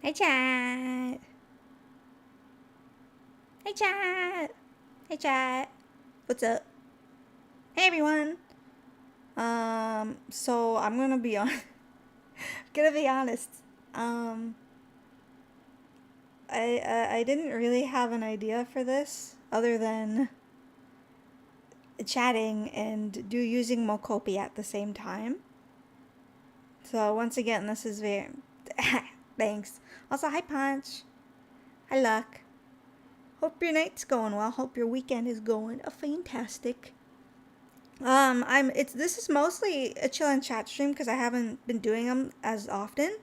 Hey chat. Hey chat. Hey chat. What's up? Hey everyone. So I'm gonna be on gonna be honest. Um I didn't really have an idea for this other than chatting and using Mocopi at the same time. So once again, this is very thanks. Also, hi Punch. Hi Luck. Hope your night's going well. Hope your weekend is going fantastic. I'm it's this is mostly a chill and chat stream because I haven't been doing them as often.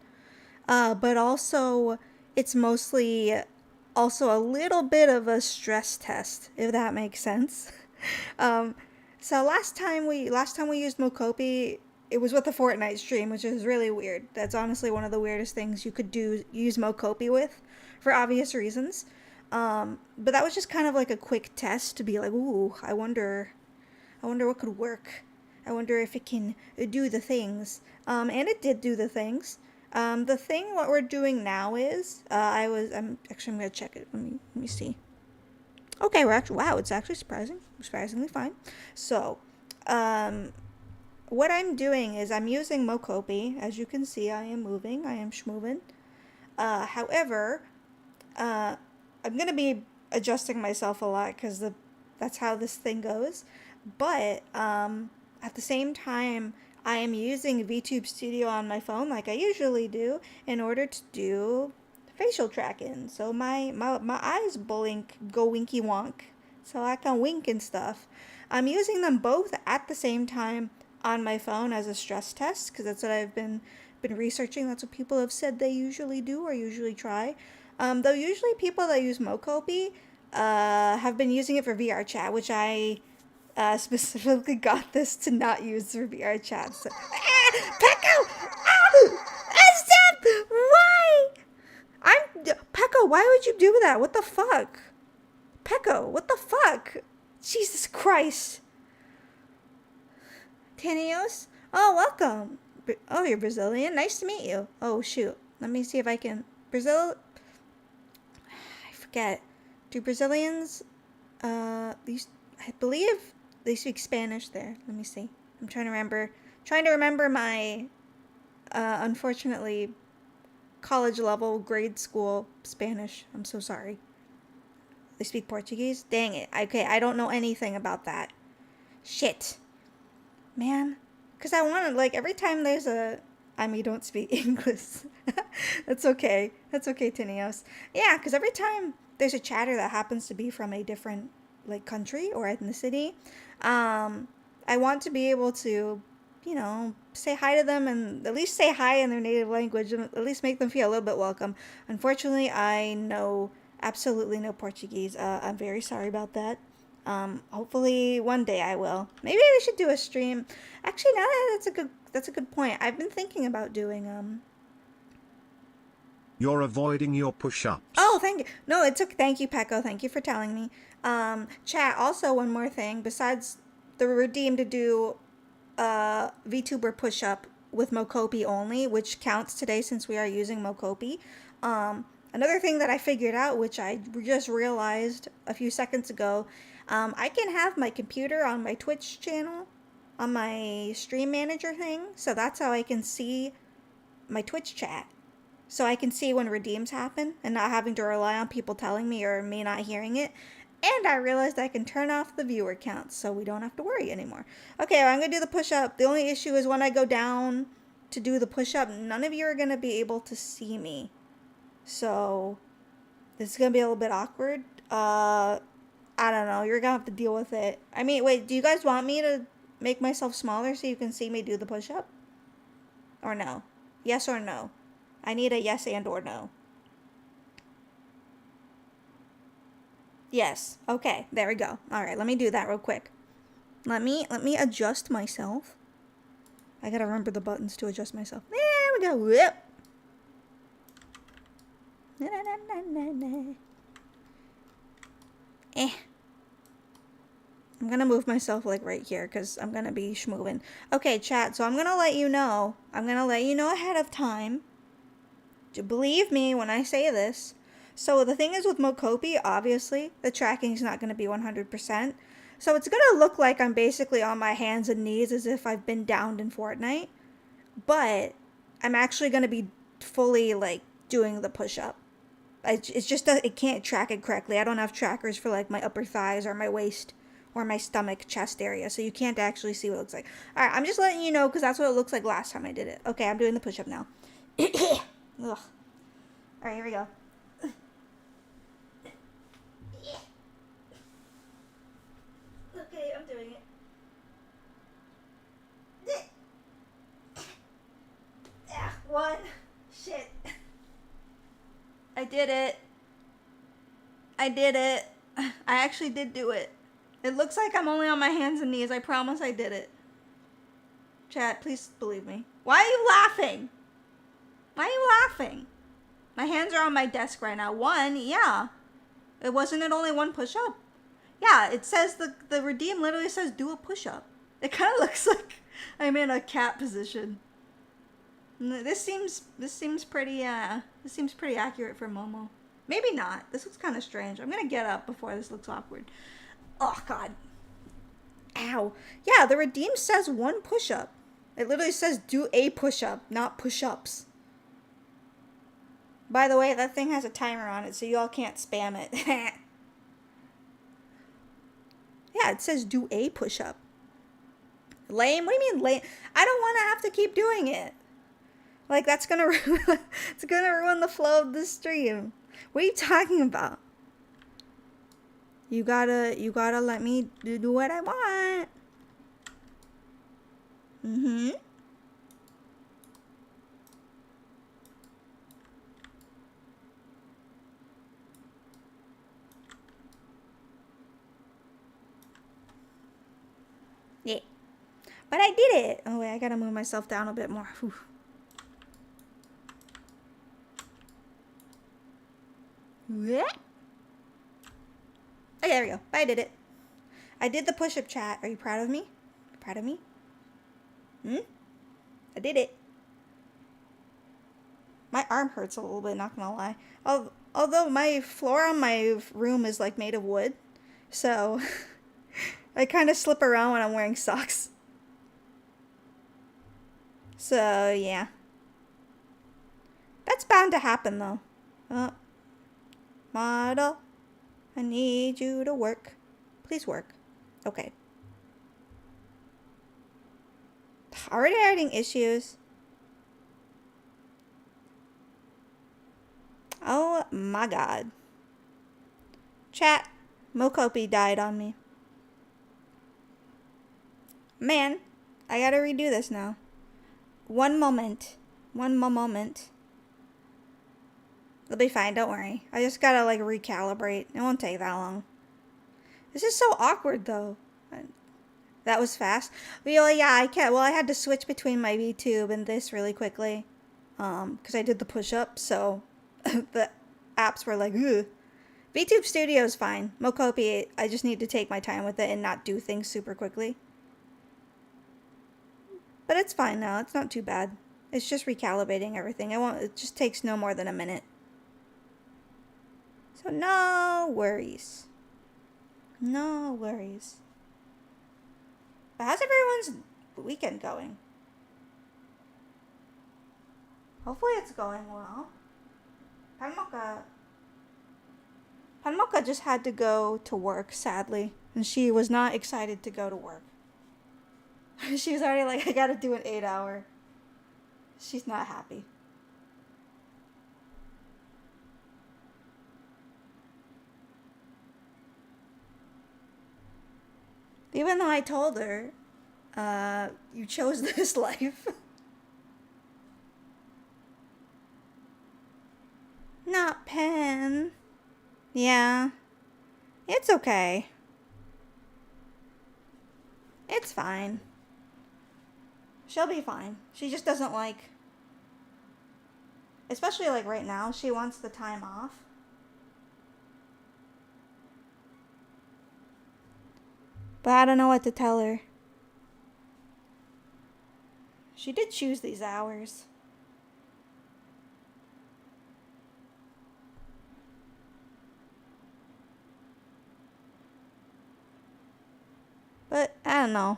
But also it's mostly also a little bit of a stress test, if that makes sense. um, so last time we used Mocopi, it was with the Fortnite stream, which is really weird. That's honestly one of the weirdest things you could do use Mocopi with, for obvious reasons. But that was just kind of like a quick test to be like, ooh, I wonder what could work. I wonder if it can do the things. And it did do the things. The thing what we're doing now is I'm gonna check it. Let me see. Okay, we're actually wow, it's actually surprisingly fine. So, um, what I'm doing is I'm using Mocopi. As you can see, I am moving. I am schmoving. However, uh, I'm gonna be adjusting myself a lot because that's how this thing goes. But at the same time, I am using VTube Studio on my phone like I usually do in order to do facial tracking. So my eyes blink, go winky wonk, so I can wink and stuff. I'm using them both at the same time on my phone as a stress test because that's what I've been researching. That's what people have said they usually do or usually try. Though usually people that use Mocopi have been using it for VR chat, which I specifically got this to not use for VR chat. So, Pecco! Stop! Why? Pecco. Why would you do that? What the fuck, Pecco? What the fuck? Jesus Christ, Tanios. Oh, welcome. Oh, you're Brazilian. Nice to meet you. Oh shoot. Let me see if I can Brazil. I forget. Do Brazilians? These I believe they speak Spanish there. Let me see. I'm trying to remember. Trying to remember my unfortunately college level grade school Spanish. I'm so sorry. They speak Portuguese. Dang it. Okay, I don't know anything about that. Shit, man. Cause I want to like every time there's a. I mean, don't speak English. That's okay. That's okay, Tinios. Yeah, because every time there's a chatter that happens to be from a different like country or ethnicity, um, I want to be able to, say hi to them and at least say hi in their native language and at least make them feel a little bit welcome. Unfortunately, I know absolutely no Portuguese. I'm very sorry about that. Hopefully one day I will. Maybe we should do a stream. Actually, now that's a good point. I've been thinking about doing You're avoiding your Oh, push-ups. thank you. No, it took. Thank you, Pecco. Thank you for telling me. Chat. Also, one more thing. Besides the redeem to do VTuber push up with Mocopi only, which counts today since we are using Mocopi. Another thing that I figured out, which I just realized a few seconds ago, I can have my computer on my Twitch channel on my stream manager thing, so that's how I can see my Twitch chat. So I can see when redeems happen and not having to rely on people telling me or me not hearing it. And I realized I can turn off the viewer count so we don't have to worry anymore. Okay, well, I'm going to do the push up. The only issue is when I go down to do the push up, none of you are going to be able to see me. So this is going to be a little bit awkward. I don't know. You're going to have to deal with it. I mean, wait, do you guys want me to make myself smaller so you can see me do the push up? Or no? Yes or no? I need a yes and or no. Yes. Okay. There we go. All right. Let me do that real quick. Let me adjust myself. I gotta remember the buttons to adjust myself. There we go. Whoop. Na, na, na, na, na. Eh. I'm gonna move myself like right here because I'm gonna be schmoving. Okay, chat. So I'm gonna let you know. I'm gonna let you know ahead of time. Believe me when I say this. So the thing is with Mocopi, obviously, the tracking is not going to be 100%. So it's going to look like I'm basically on my hands and knees as if I've been downed in Fortnite. But I'm actually going to be fully, like, doing the push-up. It's just that it can't track it correctly. I don't have trackers for, like, my upper thighs or my waist or my stomach, chest area. So you can't actually see what it looks like. All right, I'm just letting you know because that's what it looks like last time I did it. Okay, I'm doing the push-up now. Ugh. All right, here we go. Okay, I'm doing it. One. Shit. I did it. I did it. I actually did do it. It looks like I'm only on my hands and knees. I promise I did it. Chat, please believe me. Why are you laughing? Why are you laughing? My hands are on my desk right now. One, yeah. It wasn't it only one push-up? Yeah, it says the redeem literally says do a push-up. It kind of looks like I'm in a cat position. This seems pretty accurate for Momo. Maybe not. This looks kind of strange. I'm gonna get up before this looks awkward. Oh God. Ow. Yeah, the redeem says one push-up. It literally says do a push-up, not push-ups. By the way, that thing has a timer on it, so y'all can't spam it. Yeah, it says do a push-up. Lame? What do you mean lame? I don't want to have to keep doing it. Like, that's gonna ruin, it's gonna ruin the flow of the stream. What are you talking about? You gotta let me do what I want. Mm-hmm. Yeah. But I did it. Oh, wait, I gotta move myself down a bit more. Whew. Okay, there we go. I did it. I did the push-up, chat. Are you proud of me? Proud of me? I did it. My arm hurts a little bit, not gonna lie. Although my floor on my room is like made of wood, so I kind of slip around when I'm wearing socks. So yeah, that's bound to happen though. Model, I need you to work. Please work. Okay. Already having issues. Oh my God. Chat, Mocopi died on me. Man, I gotta redo this now. One moment. One moment. It'll be fine, don't worry. I just gotta like recalibrate. It won't take that long. This is so awkward though. That was fast. Well, yeah, I can't. Well, I had to switch between my VTube and this really quickly. Because I did the push-up, so the apps were like, ugh. VTube Studio is fine. Mocopi, I just need to take my time with it and not do things super quickly. But it's fine now. It's not too bad. It's just recalibrating everything. It just takes no more than a minute. So no worries. No worries. But how's everyone's weekend going? Hopefully it's going well. Panmoka just had to go to work, sadly. And she was not excited to go to work. She was already like, I gotta do an 8-hour. She's not happy. Even though I told her, you chose this life. Not Pen. Yeah. It's okay. It's fine. She'll be fine. She just doesn't like... Especially like right now, she wants the time off. But I don't know what to tell her. She did choose these hours. don't know.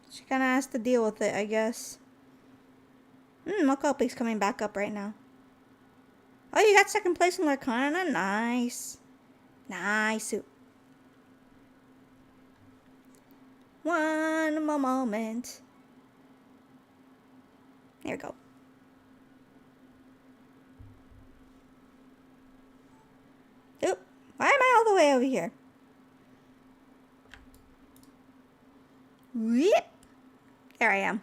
She kind of has to deal with it, I guess. Mocopi's coming back up right now. Oh, you got second place in Lurkana? Nice. Nice. One more moment. There we go. Oop. Why am I all the way over here? Whip. There I am.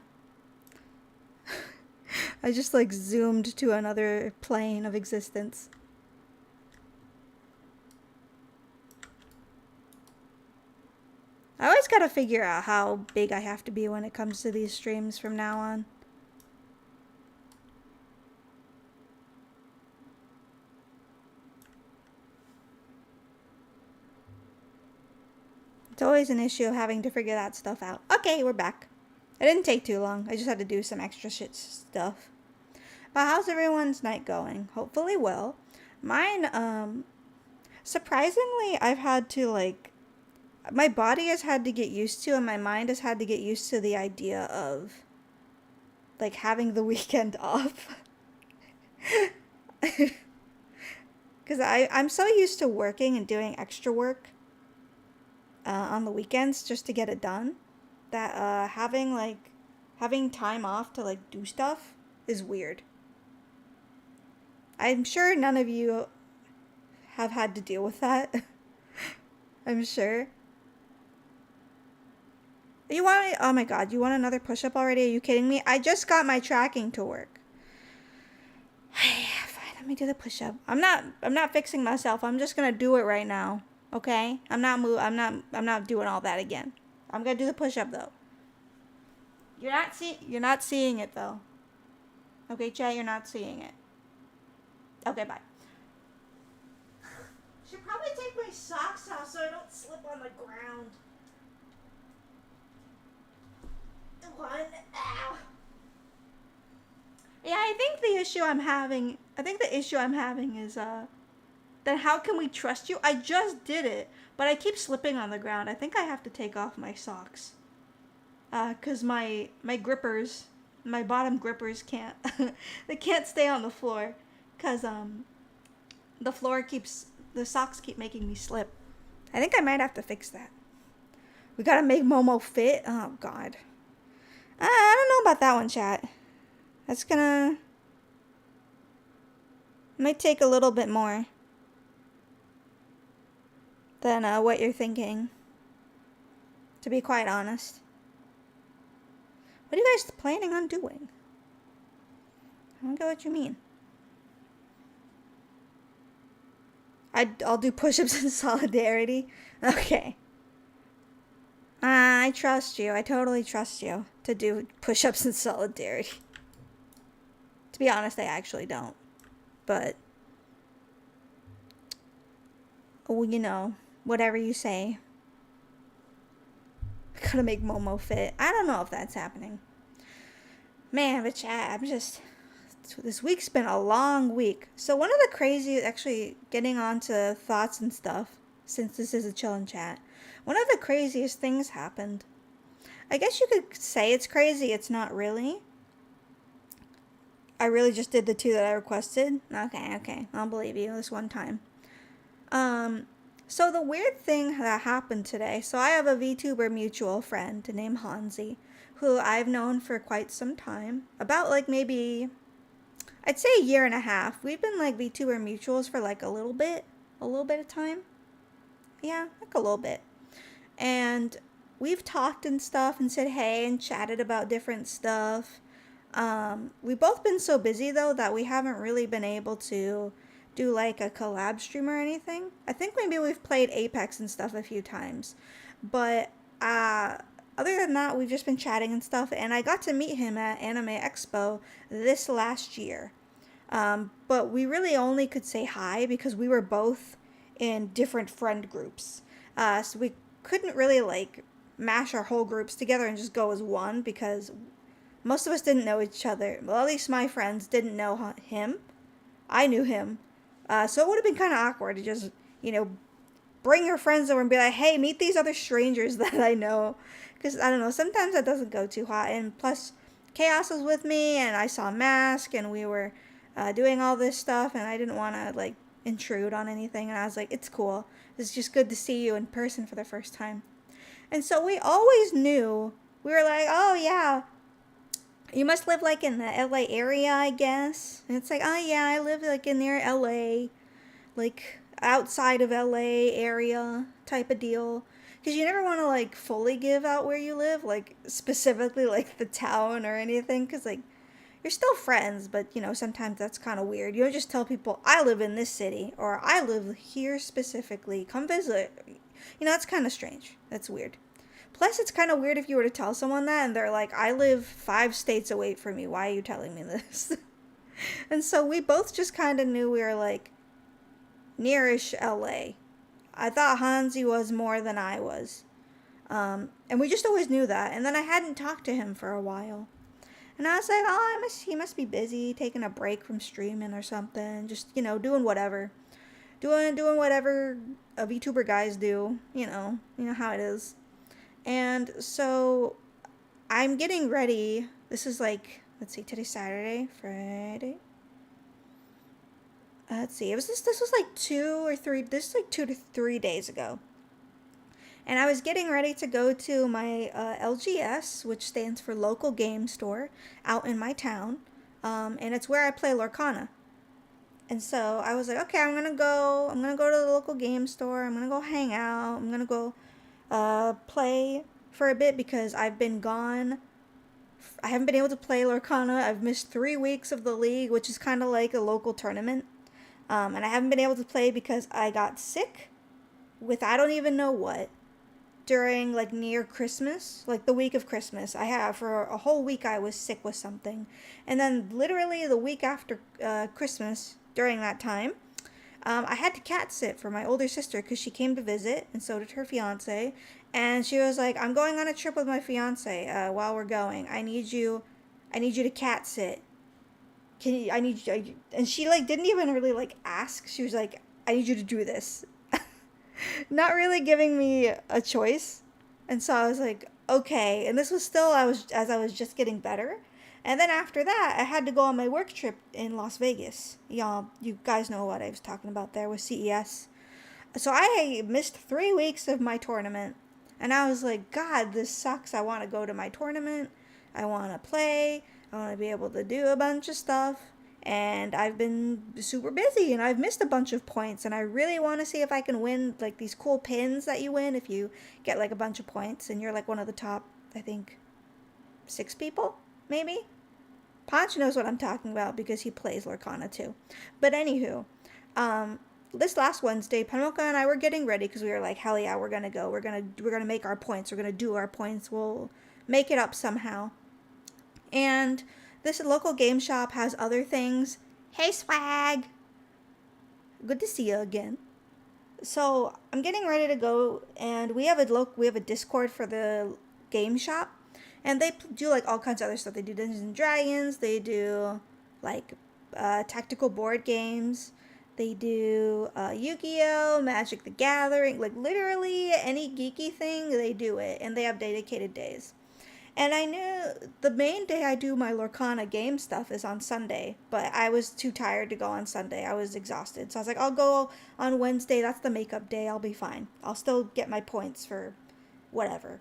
I just like zoomed to another plane of existence. I always gotta figure out how big I have to be when it comes to these streams from now on. It's always an issue of having to figure that stuff out. Okay, we're back. It didn't take too long. I just had to do some extra stuff. But how's everyone's night going? Hopefully well. Mine, surprisingly, I've had to, like, my body has had to get used to and my mind has had to get used to the idea of, like, having the weekend off. Because I'm so used to working and doing extra work on the weekends just to get it done that having time off to, like, do stuff is weird. I'm sure none of you have had to deal with that. I'm sure. You want oh my god, you want another push-up already? Are you kidding me? I just got my tracking to work. Fine, let me do the push-up. I'm not fixing myself. I'm just gonna do it right now. Okay? I'm not doing all that again. I'm gonna do the push-up though. You're not seeing it though. Okay, Jay, you're not seeing it. Okay, bye. Should probably take my socks off so I don't slip on the ground. Ow. Yeah, I think the issue I'm having is then how can we trust you? I just did it, but I keep slipping on the ground. I think I have to take off my socks. 'Cause my grippers, my bottom grippers can't they can't stay on the floor 'cause the socks keep making me slip. I think I might have to fix that. We gotta make Momo fit. Oh god. I don't know about that one, chat. That's might take a little bit more than what you're thinking, to be quite honest. What are you guys planning on doing? I don't get what you mean. I'll do push-ups in solidarity. Okay. I trust you. I totally trust you to do push-ups in solidarity. To be honest, I actually don't. But, oh, you know, whatever you say. Gotta make Momo fit. I don't know if that's happening. Man, but chat, this week's been a long week. So one of the crazy, actually getting on to thoughts and stuff, since this is a chillin' chat, one of the craziest things happened. I guess you could say it's crazy, it's not really. I really just did the 2 that I requested. Okay, I'll believe you this one time. So the weird thing that happened today, so I have a VTuber mutual friend named Hansi, who I've known for quite some time, about like maybe, I'd say a year and a half. We've been like VTuber mutuals for like a little bit of time. Yeah, like a little bit. And we've talked and stuff and said hey and chatted about different stuff. We've both been so busy though that we haven't really been able to do like a collab stream or anything. I think maybe we've played Apex and stuff a few times. But other than that, we've just been chatting and stuff, and I got to meet him at Anime Expo this last year. But we really only could say hi because we were both in different friend groups. So we couldn't really like mash our whole groups together and just go as one because most of us didn't know each other. Well, at least my friends didn't know him. I knew him. So it would have been kind of awkward to just, bring your friends over and be like, hey, meet these other strangers that I know. Because, I don't know, sometimes that doesn't go too hot. And plus, Chaos was with me, and I saw Mask, and we were doing all this stuff, and I didn't want to, like, intrude on anything. And I was like, it's cool. It's just good to see you in person for the first time. And so we always knew, we were like, oh, yeah, you must live, like, in the LA area, I guess. And it's like, oh, yeah, I live, like, in near LA, like, outside of LA area type of deal. Because you never want to, like, fully give out where you live, like, specifically, like, the town or anything. Because, like, you're still friends, but, you know, sometimes that's kind of weird. You don't just tell people, I live in this city, or I live here specifically. Come visit. You know, that's kind of strange. That's weird. Plus, it's kind of weird if you were to tell someone that, and they're like, I live 5 states away from you. Why are you telling me this? And so we both just kind of knew we were, like, nearish LA. I thought Hansi was more than I was. And we just always knew that. And then I hadn't talked to him for a while. And I was like, oh, he must be busy, taking a break from streaming or something. Just, you know, doing whatever. Doing whatever VTuber guys do. You know how it is. And so I'm getting ready. This is like, let's see, today's Saturday, Friday. Let's see, this was like 2 to 3 days ago. And I was getting ready to go to my LGS, which stands for Local Game Store, out in my town. And it's where I play Lorcana. And so I was like, okay, I'm gonna go to the local game store. I'm gonna go hang out. I'm gonna go play for a bit because I've been gone. I haven't been able to play Lorcana. I've missed 3 weeks of the league, which is kind of like a local tournament. And I haven't been able to play because I got sick with I don't even know what during like near Christmas, like the week of Christmas. For a whole week I was sick with something. And then literally the week after Christmas, during that time, I had to cat sit for my older sister because she came to visit, and so did her fiance. And she was like, I'm going on a trip with my fiance while we're going. I need you to cat sit. And she like didn't even really like ask. She was like, I need you to do this. Not really giving me a choice. And so I was like, okay. And this was still, as I was just getting better. And then after that, I had to go on my work trip in Las Vegas. Y'all, you guys know what I was talking about there with CES. So I missed 3 weeks of my tournament. And I was like, God, this sucks. I want to go to my tournament. I want to play. I want to be able to do a bunch of stuff. And I've been super busy and I've missed a bunch of points. And I really want to see if I can win like these cool pins that you win if you get like a bunch of points. And you're like one of the top, I think, 6 people, maybe? Ponch knows what I'm talking about because he plays Lorcana too. But anywho, this last Wednesday, Panmoka and I were getting ready because we were like, hell yeah, we're gonna go. We're gonna make our points. We're gonna do our points. We'll make it up somehow. And this local game shop has other things. Hey, Swag! Good to see you again. So I'm getting ready to go, and we have a Discord for the game shop. And they do, like, all kinds of other stuff. They do Dungeons and Dragons. They do, like, tactical board games. They do Yu-Gi-Oh!, Magic the Gathering. Like, literally any geeky thing, they do it. And they have dedicated days. And I knew the main day I do my Lorcana game stuff is on Sunday. But I was too tired to go on Sunday. I was exhausted. So I was like, I'll go on Wednesday. That's the makeup day. I'll be fine. I'll still get my points for whatever.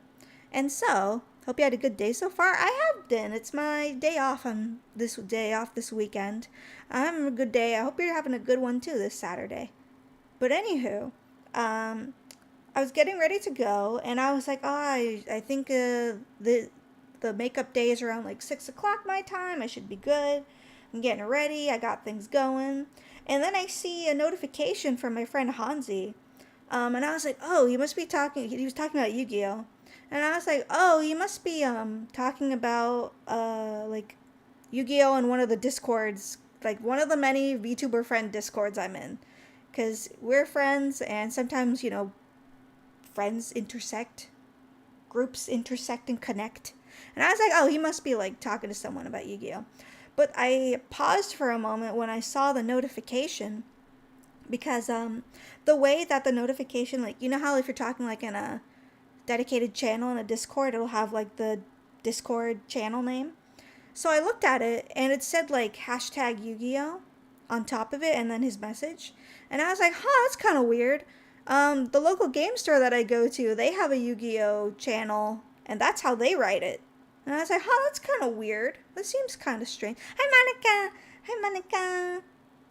And so, hope you had a good day so far. I have been. It's my day off this weekend. I'm having a good day. I hope you're having a good one too this Saturday. But anywho, I was getting ready to go, and I was like, oh, I think the makeup day is around like 6 o'clock my time. I should be good. I'm getting ready. I got things going. And then I see a notification from my friend Hansi. And I was like, oh, he was talking about Yu-Gi-Oh! And I was like, oh, you must be talking about like Yu-Gi-Oh! In one of the Discords, like one of the many VTuber friend Discords I'm in. Because we're friends, and sometimes, you know, friends intersect, groups intersect and connect. And I was like, oh, he must be like talking to someone about Yu-Gi-Oh! But I paused for a moment when I saw the notification. because the way that the notification, like, you know how if you're talking like in a dedicated channel in a Discord, it'll have like the Discord channel name. So I looked at it and it said like hashtag Yu-Gi-Oh on top of it and then his message. And I was like, huh, that's kind of weird. The local game store that I go to, they have a Yu-Gi-Oh channel and that's how they write it. And I was like, huh, that's kind of weird. That seems kind of strange. Hi, Monica. Hi, Monica.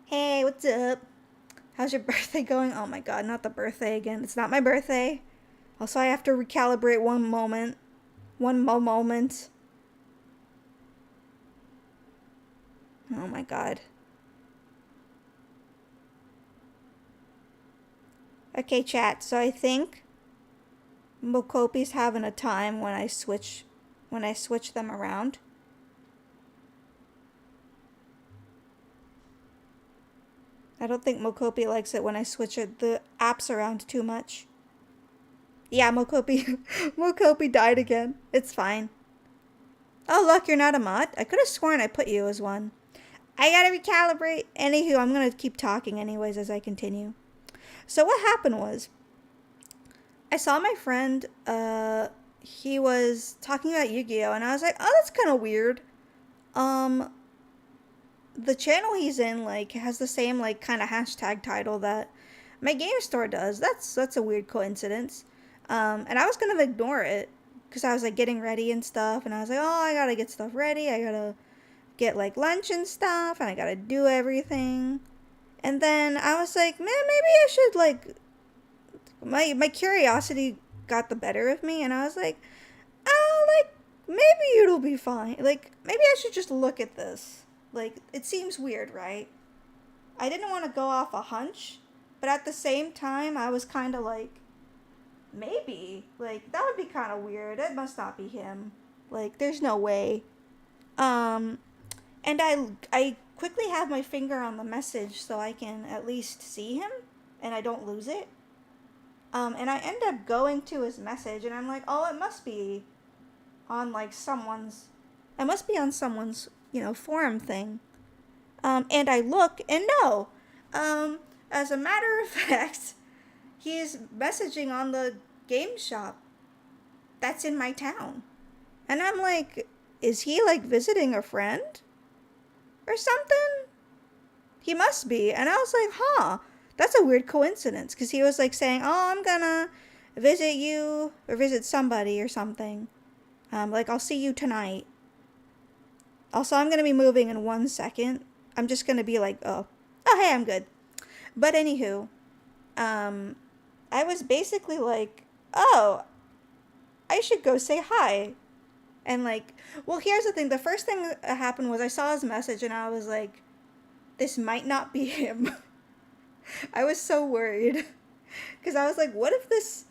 Hey, what's up? How's your birthday going? Oh my god, not the birthday again. It's not my birthday. Also, I have to recalibrate one moment. Moment. Oh my god. Okay, chat. So I think Mocopi's having a time when I switch them around. I don't think Mocopi likes it when I switch the apps around too much. Yeah, Mocopi Mocopi died again. It's fine. Oh, look, you're not a mod? I could have sworn I put you as one. I gotta recalibrate. Anywho, I'm gonna keep talking anyways as I continue. So what happened was, I saw my friend, he was talking about Yu-Gi-Oh! And I was like, oh, that's kind of weird. Um, the channel he's in, like, has the same, like, kind of hashtag title that my game store does. That's a weird coincidence. And I was gonna ignore it, because I was, like, getting ready and stuff, and I was like, oh, I gotta get stuff ready, I gotta get, like, lunch and stuff, and I gotta do everything. And then I was like, man, maybe I should, like, my curiosity got the better of me, and I was like, oh, like, maybe it'll be fine. Like, maybe I should just look at this. Like, it seems weird, right? I didn't want to go off a hunch, but at the same time, I was kind of like, maybe. Like, that would be kind of weird. It must not be him. Like, there's no way. Um, and I quickly have my finger on the message so I can at least see him and I don't lose it. And I end up going to his message and I'm like, oh, it must be on like it must be on someone's, forum thing. And I look and no, as a matter of fact, he's messaging on the game shop that's in my town. And I'm like, is he like visiting a friend or something? He must be. And I was like, huh, that's a weird coincidence. Because he was like saying, oh, I'm gonna visit you or visit somebody or something. Like, I'll see you tonight. Also, I'm gonna be moving in 1 second. I'm just gonna be like, oh, hey, I'm good. But anywho, I was basically like, oh, I should go say hi. And like, well, here's the thing. The first thing that happened was I saw his message and I was like, this might not be him. I was so worried. Because I was like, what if this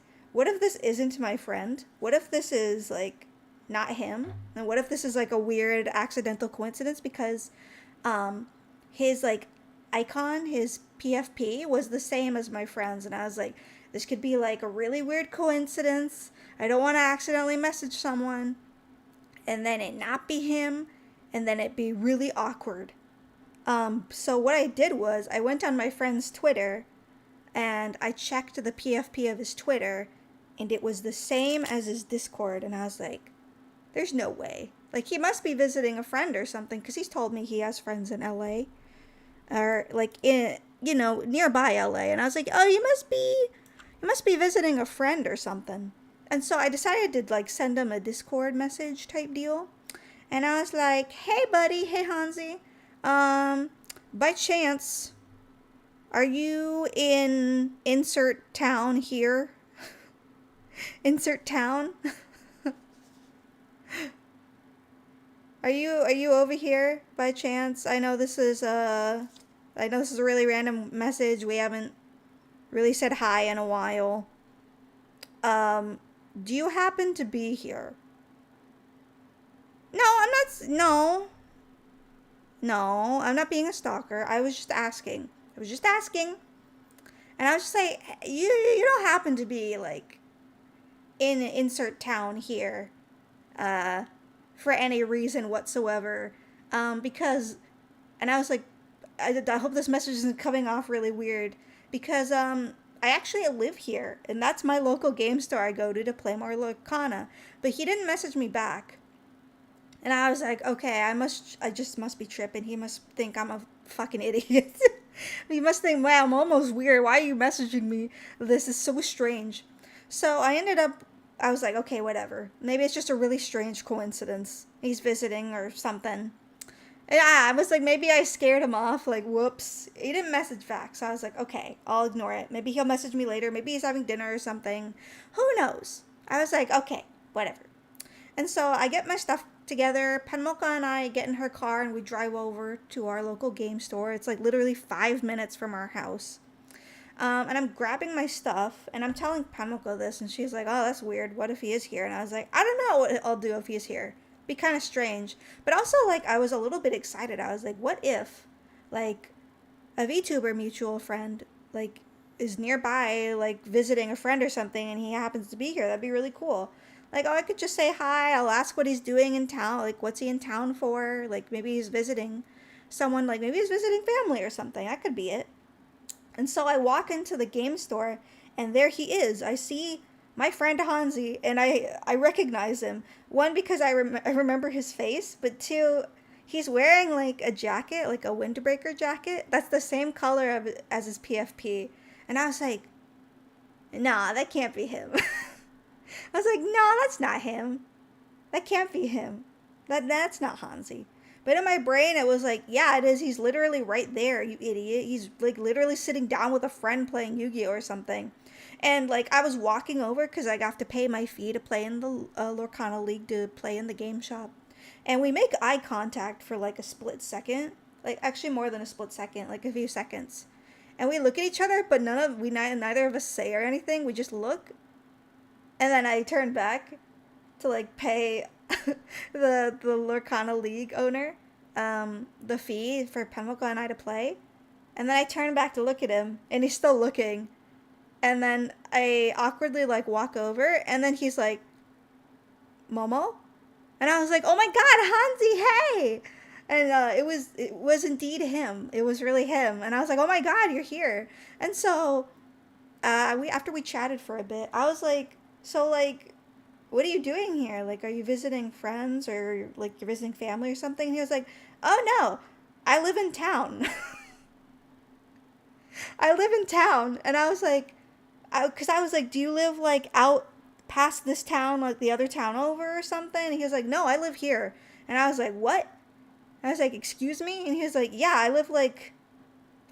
isn't my friend? What if this is like not him? And what if this is like a weird accidental coincidence? Because his like icon, his PFP was the same as my friend's. And I was like, this could be like a really weird coincidence. I don't want to accidentally message someone and then it not be him and then it be really awkward. So what I did was I went on my friend's Twitter and I checked the PFP of his Twitter and it was the same as his Discord. And I was like, there's no way. Like, he must be visiting a friend or something because he's told me he has friends in LA or like in, nearby LA. And I was like, oh, you must be visiting a friend or something. And so I decided to like send him a Discord message type deal. And I was like, hey buddy, hey Hansi. By chance, are you in insert town here? Insert town? Are you over here by chance? I know this is a really random message. We haven't really said hi in a while. Do you happen to be here? No, I'm not. No, I'm not being a stalker. I was just asking. And I was just like, you don't happen to be like in insert town here, for any reason whatsoever, because, and I was like, I hope this message isn't coming off really weird because I actually live here and that's my local game store I go to play more Lorcana. But he didn't message me back. And I was like, okay, I just must be tripping. He must think I'm a fucking idiot. He must think, wow, I'm almost weird. Why are you messaging me? This is so strange. So I was like, okay, whatever. Maybe it's just a really strange coincidence. He's visiting or something. Yeah, I was like, maybe I scared him off. Like, whoops. He didn't message back. So I was like, okay, I'll ignore it. Maybe he'll message me later. Maybe he's having dinner or something. Who knows? I was like, okay, whatever. And so I get my stuff together. Penmilka and I get in her car and we drive over to our local game store. It's like literally 5 minutes from our house. And I'm grabbing my stuff and I'm telling Penmilka this and she's like, oh, that's weird. What if he is here? And I was like, I don't know what I'll do if he's here. Be kind of strange. But also, like, I was a little bit excited. I was like, what if, like, a VTuber mutual friend, like, is nearby, like, visiting a friend or something and he happens to be here? That'd be really cool. Like, oh, I could just say hi. I'll ask what he's doing in town. Like, what's he in town for? Like, maybe he's visiting someone. Like, maybe he's visiting family or something. That could be it. And so I walk into the game store, and there he is. I see my friend Hansi, and I recognize him. One, because I remember his face, but two, he's wearing like a jacket, like a windbreaker jacket. That's the same color as his PFP. And I was like, nah, that can't be him. I was like, no, that's not him. That can't be him. That's not Hansi. But in my brain, it was like, yeah, it is. He's literally right there, you idiot. He's like literally sitting down with a friend playing Yu-Gi-Oh or something. And like I was walking over because I got to pay my fee to play in the Lorcana League, to play in the game shop. And we make eye contact for like a split second. Like actually more than a split second, like a few seconds. And we look at each other, but neither of us say or anything. We just look. And then I turn back to like pay the Lorcana League owner the fee for Penmilka and I to play. And then I turn back to look at him, and he's still looking. And then I awkwardly like walk over, and then he's like, Momo? And I was like, oh my god, Hansi, hey! And it was indeed him. It was really him. And I was like, oh my god, you're here. And so after we chatted for a bit, I was like, so like, what are you doing here? Like, are you visiting friends or like you're visiting family or something? And he was like, oh no, I live in town. I live in town. And I was like, because I was like, do you live like out past this town, like the other town over or something? And he was like, no, I live here. And I was like, what? And I was like, excuse me? And he was like, yeah, I live like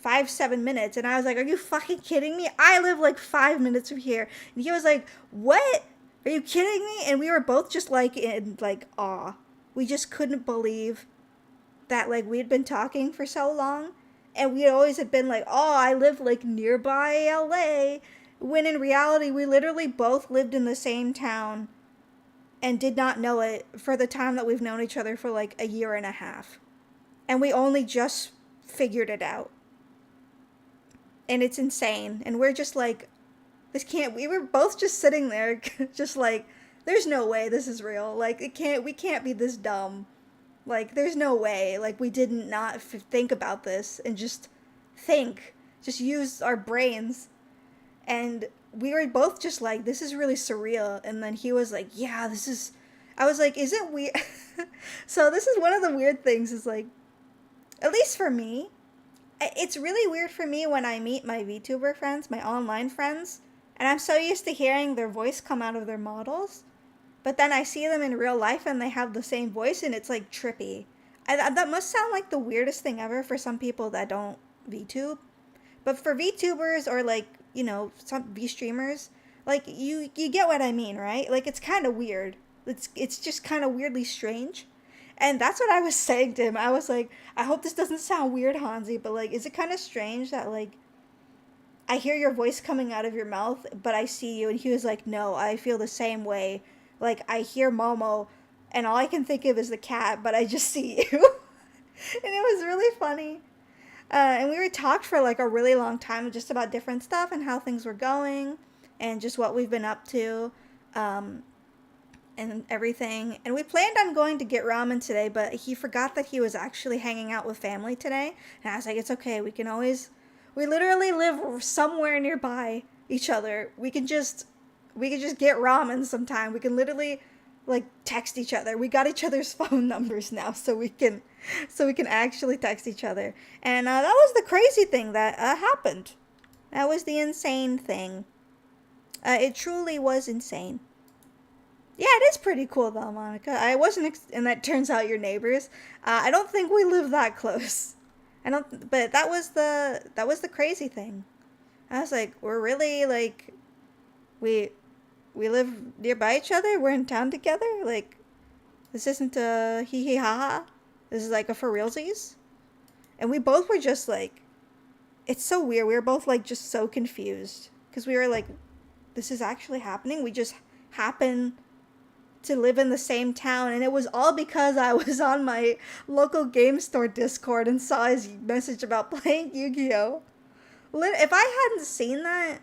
7 minutes. And I was like, are you fucking kidding me? I live like 5 minutes from here. And he was like, what? Are you kidding me? And we were both just like in like awe. We just couldn't believe that like we'd been talking for so long. And we always had been like, oh, I live like nearby LA. When in reality, we literally both lived in the same town and did not know it for the time that we've known each other for like a year and a half. And we only just figured it out. And it's insane. And we're just like, we were both just sitting there, just like, there's no way this is real. Like, we can't be this dumb. Like, there's no way. Like, we didn't not think about this and just use our brains. And we were both just like, this is really surreal. And then he was like, yeah, I was like, is it weird? So this is one of the weird things is like, at least for me, it's really weird for me when I meet my VTuber friends, my online friends, and I'm so used to hearing their voice come out of their models, but then I see them in real life and they have the same voice and it's like trippy. That must sound like the weirdest thing ever for some people that don't VTube, but for VTubers or like, you know, some V streamers, like you get what I mean, right? Like it's kind of weird. It's just kind of weirdly strange. And that's what I was saying to him. I was like, I hope this doesn't sound weird, Hansi, but like, is it kind of strange that like, I hear your voice coming out of your mouth, but I see you? And he was like, no, I feel the same way. Like, I hear Momo, and all I can think of is the cat, but I just see you. And it was really funny. And we were talked for like a really long time just about different stuff and how things were going and just what we've been up to. and everything. And we planned on going to get ramen today, but he forgot that he was actually hanging out with family today. And I was like, it's okay. We literally live somewhere nearby each other. We can just get ramen sometime. We can literally like text each other. We got each other's phone numbers now, so we can actually text each other. And that was the crazy thing that happened. That was the insane thing. It truly was insane. Yeah, it is pretty cool though, Monica. I wasn't, and that turns out your neighbors. I don't think we live that close. I don't, but that was the crazy thing. I was like, we're really like, we we live nearby each other. We're in town together. Like, this isn't a hee hee ha ha. This is like a for realsies. And we both were just like, it's so weird. We were both like just so confused because we were like, this is actually happening. We just happen to live in the same town, and it was all because I was on my local game store Discord and saw his message about playing Yu-Gi-Oh. If I hadn't seen that,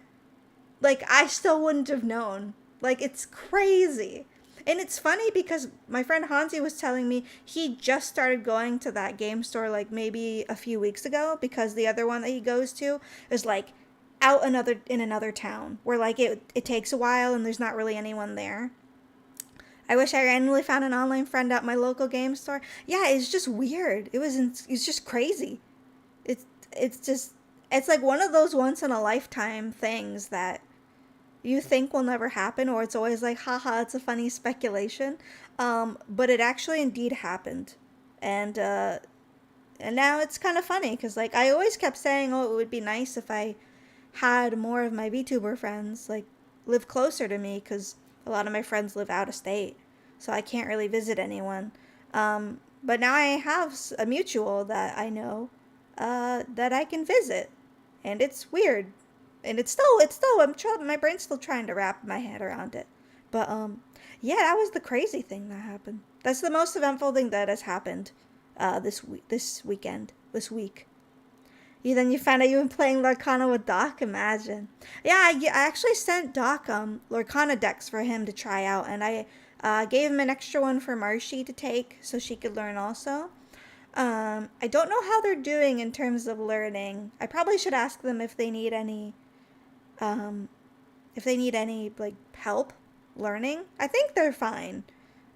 like, I still wouldn't have known. Like, it's crazy. And it's funny because my friend Hansi was telling me he just started going to that game store like maybe a few weeks ago because the other one that he goes to is like out in another town where like it takes a while and there's not really anyone there. I wish I randomly found an online friend at my local game store. Yeah, it's just weird. It's just crazy. It's just it's like one of those once in a lifetime things that you think will never happen, or it's always like, haha, it's a funny speculation. But it actually indeed happened. And now it's kind of funny because like I always kept saying, oh, it would be nice if I had more of my VTuber friends like live closer to me because a lot of my friends live out of state, so I can't really visit anyone. But now I have a mutual that I know that I can visit, and it's weird, and it's still I'm trying. My brain's still trying to wrap my head around it. But yeah, that was the crazy thing that happened. That's the most eventful thing that has happened this week. Then you found out you've been playing Lorcana with Doc. Imagine. Yeah, I actually sent Doc Lorcana decks for him to try out, and I gave him an extra one for Marshy to take so she could learn also. I don't know how they're doing in terms of learning. I probably should ask them um, if they need any like help learning. I think they're fine.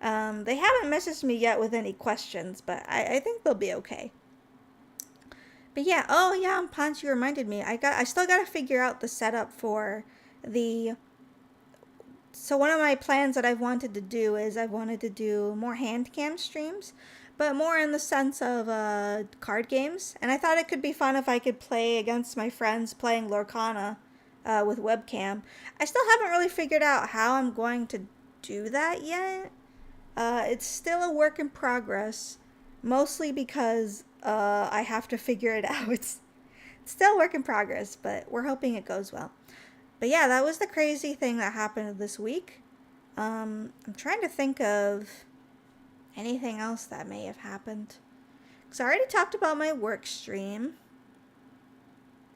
They haven't messaged me yet with any questions, but I think they'll be okay. But yeah, oh yeah, Ponch, you reminded me. I still gotta figure out the setup for the. So one of my plans that I've wanted to do is I wanted to do more hand cam streams, but more in the sense of card games. And I thought it could be fun if I could play against my friends playing Lorcana with webcam. I still haven't really figured out how I'm going to do that yet. It's still a work in progress, mostly because I have to figure it out. It's still a work in progress, but we're hoping it goes well. But yeah, that was the crazy thing that happened this week. I'm trying to think of anything else that may have happened. Because I already talked about my work stream,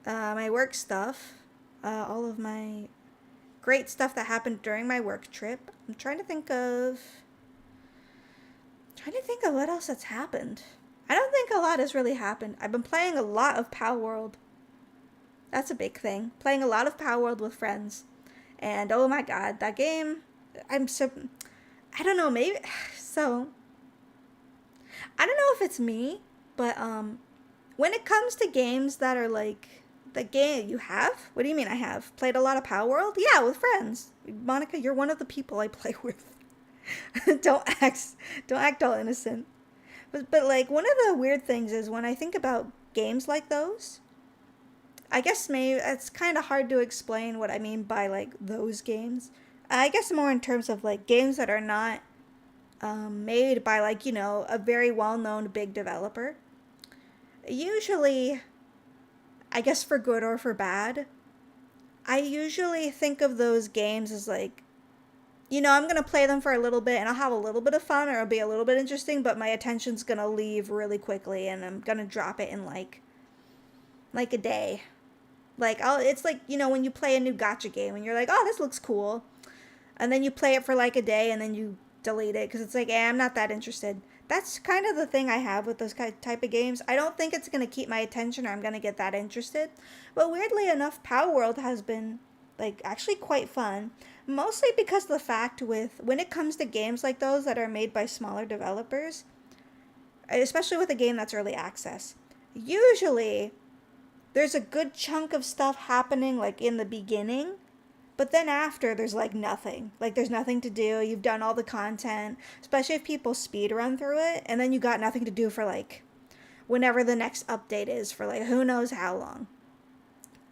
my work stuff, all of my great stuff that happened during my work trip. I'm trying to think of what else has happened. I don't think a lot has really happened. I've been playing a lot of Power World. That's a big thing. Playing a lot of Power World with friends. And oh my god, that game, I don't know, maybe, so, I don't know if it's me, but when it comes to games that are like, the game you have? What do you mean I have? Played a lot of Power World? Yeah, with friends. Monica, you're one of the people I play with. don't act, don't act all innocent. But like one of the weird things is when I think about games like those, I guess maybe it's kind of hard to explain what I mean by like those games. I guess more in terms of like games that are not made by like a very well-known big developer. Usually, I guess for good or for bad, I usually think of those games as like, I'm going to play them for a little bit and I'll have a little bit of fun or it'll be a little bit interesting, but my attention's going to leave really quickly and I'm going to drop it in like a day. Like it's like, when you play a new gacha game and you're like, "Oh, this looks cool." And then you play it for like a day and then you delete it because it's like, I'm not that interested. That's kind of the thing I have with those type of games. I don't think it's going to keep my attention or I'm going to get that interested. But weirdly enough, Power World has been like actually quite fun. Mostly because of the fact with when it comes to games like those that are made by smaller developers, especially with a game that's early access, usually there's a good chunk of stuff happening like in the beginning, but then after there's like nothing. Like there's nothing to do. You've done all the content, especially if people speed run through it, and then you got nothing to do for like whenever the next update is for like who knows how long.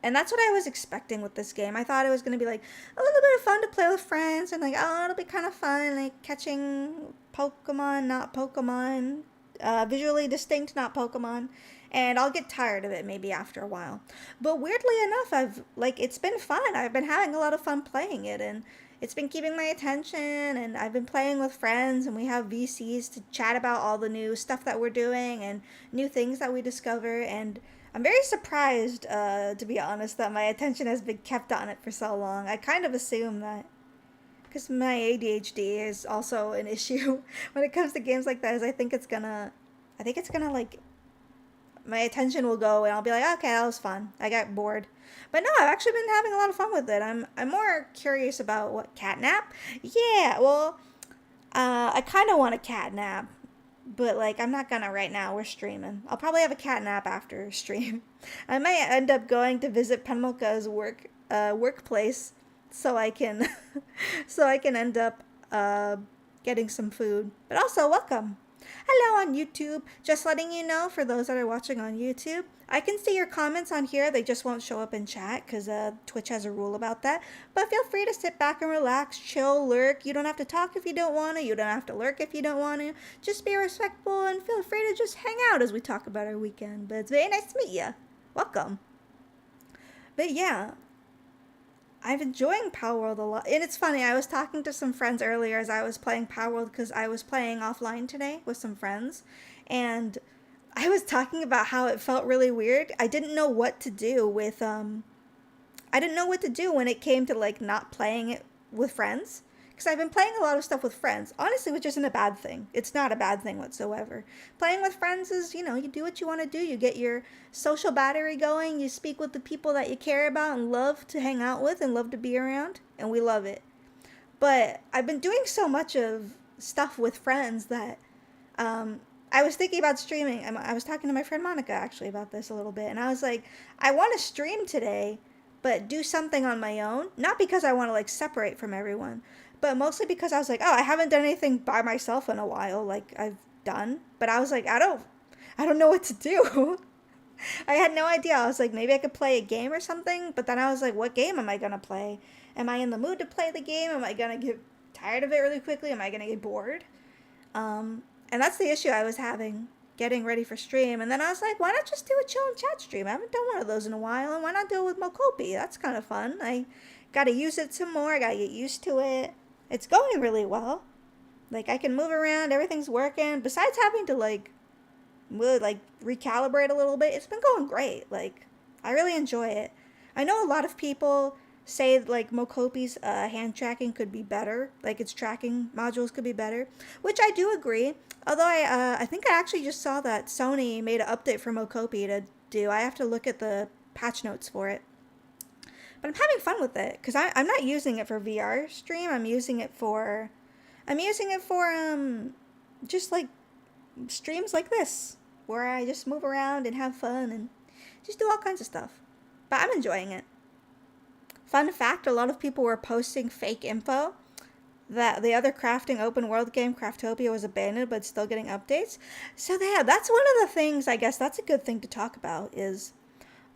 And that's what I was expecting with this game. I thought it was going to be like a little bit of fun to play with friends and like, oh, it'll be kind of fun, like catching Pokemon, not Pokemon, visually distinct, not Pokemon. And I'll get tired of it maybe after a while. But weirdly enough, it's been fun. I've been having a lot of fun playing it, and it's been keeping my attention, and I've been playing with friends, and we have VCs to chat about all the new stuff that we're doing and new things that we discover, and I'm very surprised, to be honest, that my attention has been kept on it for so long. I kind of assume that because my ADHD is also an issue when it comes to games like that. I think it's gonna like my attention will go and I'll be like, okay, that was fun. I got bored. But no, I've actually been having a lot of fun with it. I'm more curious about what catnap. Yeah, well, I kind of want a catnap, but like I'm not gonna right now. We're streaming. I'll probably have a catnap after stream. I might end up going to visit Penmilka's workplace so I can so I can end up getting some food. But also, welcome. Hello on YouTube. Just letting you know, for those that are watching on YouTube, I can see your comments on here. They just won't show up in chat because Twitch has a rule about that. But feel free to sit back and relax, chill, lurk. You don't have to talk if you don't want to. You don't have to lurk if you don't want to. Just be respectful and feel free to just hang out as we talk about our weekend. But it's very nice to meet you. Welcome. But yeah, I'm enjoying Power World a lot. And it's funny, I was talking to some friends earlier as I was playing Power World because I was playing offline today with some friends. And I was talking about how it felt really weird. I didn't know what to do with, I didn't know what to do when it came to like not playing it with friends. Because I've been playing a lot of stuff with friends, honestly, which isn't a bad thing. It's not a bad thing whatsoever. Playing with friends is, you do what you want to do. You get your social battery going. You speak with the people that you care about and love to hang out with and love to be around. And we love it. But I've been doing so much of stuff with friends that I was thinking about streaming. I was talking to my friend Monica, actually, about this a little bit. And I was like, I want to stream today, but do something on my own. Not because I want to, like, separate from everyone, but mostly because I was like, oh, I haven't done anything by myself in a while, like I've done. But I was like, I don't know what to do. I had no idea. I was like, maybe I could play a game or something. But then I was like, what game am I going to play? Am I in the mood to play the game? Am I going to get tired of it really quickly? Am I going to get bored? And that's the issue I was having getting ready for stream. And then I was like, why not just do a chill and chat stream? I haven't done one of those in a while. And why not do it with Mocopi? That's kind of fun. I got to use it some more. I got to get used to it. It's going really well. Like, I can move around. Everything's working. Besides having to, really, recalibrate a little bit, it's been going great. Like, I really enjoy it. I know a lot of people say, like, Mocopi's hand tracking could be better. Like, its tracking modules could be better, which I do agree. Although I think I actually just saw that Sony made an update for Mocopi to do. I have to look at the patch notes for it. But I'm having fun with it because I'm not using it for VR stream. I'm using it for just like streams like this where I just move around and have fun and just do all kinds of stuff. But I'm enjoying it. Fun fact, a lot of people were posting fake info that the other crafting open world game, Craftopia, was abandoned but still getting updates. So yeah, that's one of the things, I guess that's a good thing to talk about, is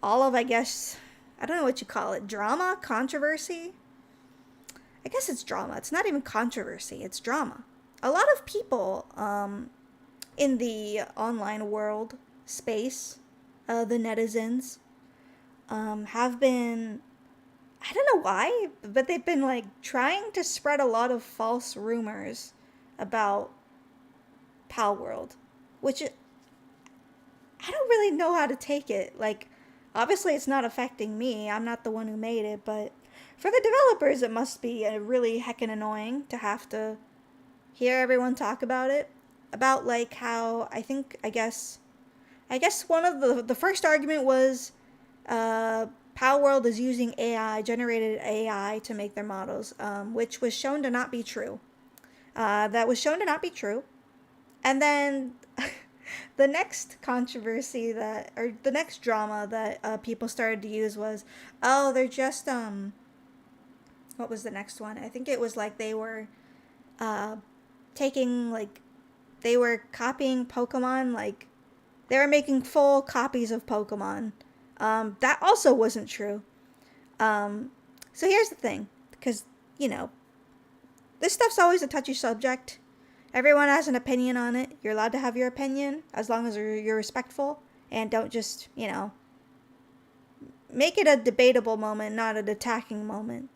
all of, I guess, I don't know what you call it, drama, controversy. I guess it's drama. It's not even controversy. It's drama. A lot of people in the online world space, the netizens, have been, I don't know why, but they've been like trying to spread a lot of false rumors about Pal World, which I don't really know how to take it. Like, obviously, it's not affecting me. I'm not the one who made it, but for the developers, it must be really heckin' annoying to have to hear everyone talk about it, about like how I guess one of the first argument was Power World is using AI, generated AI, to make their models, which was shown to not be true. That was shown to not be true. And then the next controversy that, or the next drama that people started to use was, oh, they're just, what was the next one? I think it was like they were uh, taking, like, they were copying Pokemon, like, they were making full copies of Pokemon. That also wasn't true. Um, so here's the thing, because, you know, this stuff's always a touchy subject. Everyone has an opinion on it. You're allowed to have your opinion as long as you're respectful and don't just, you know, make it a debatable moment, not an attacking moment.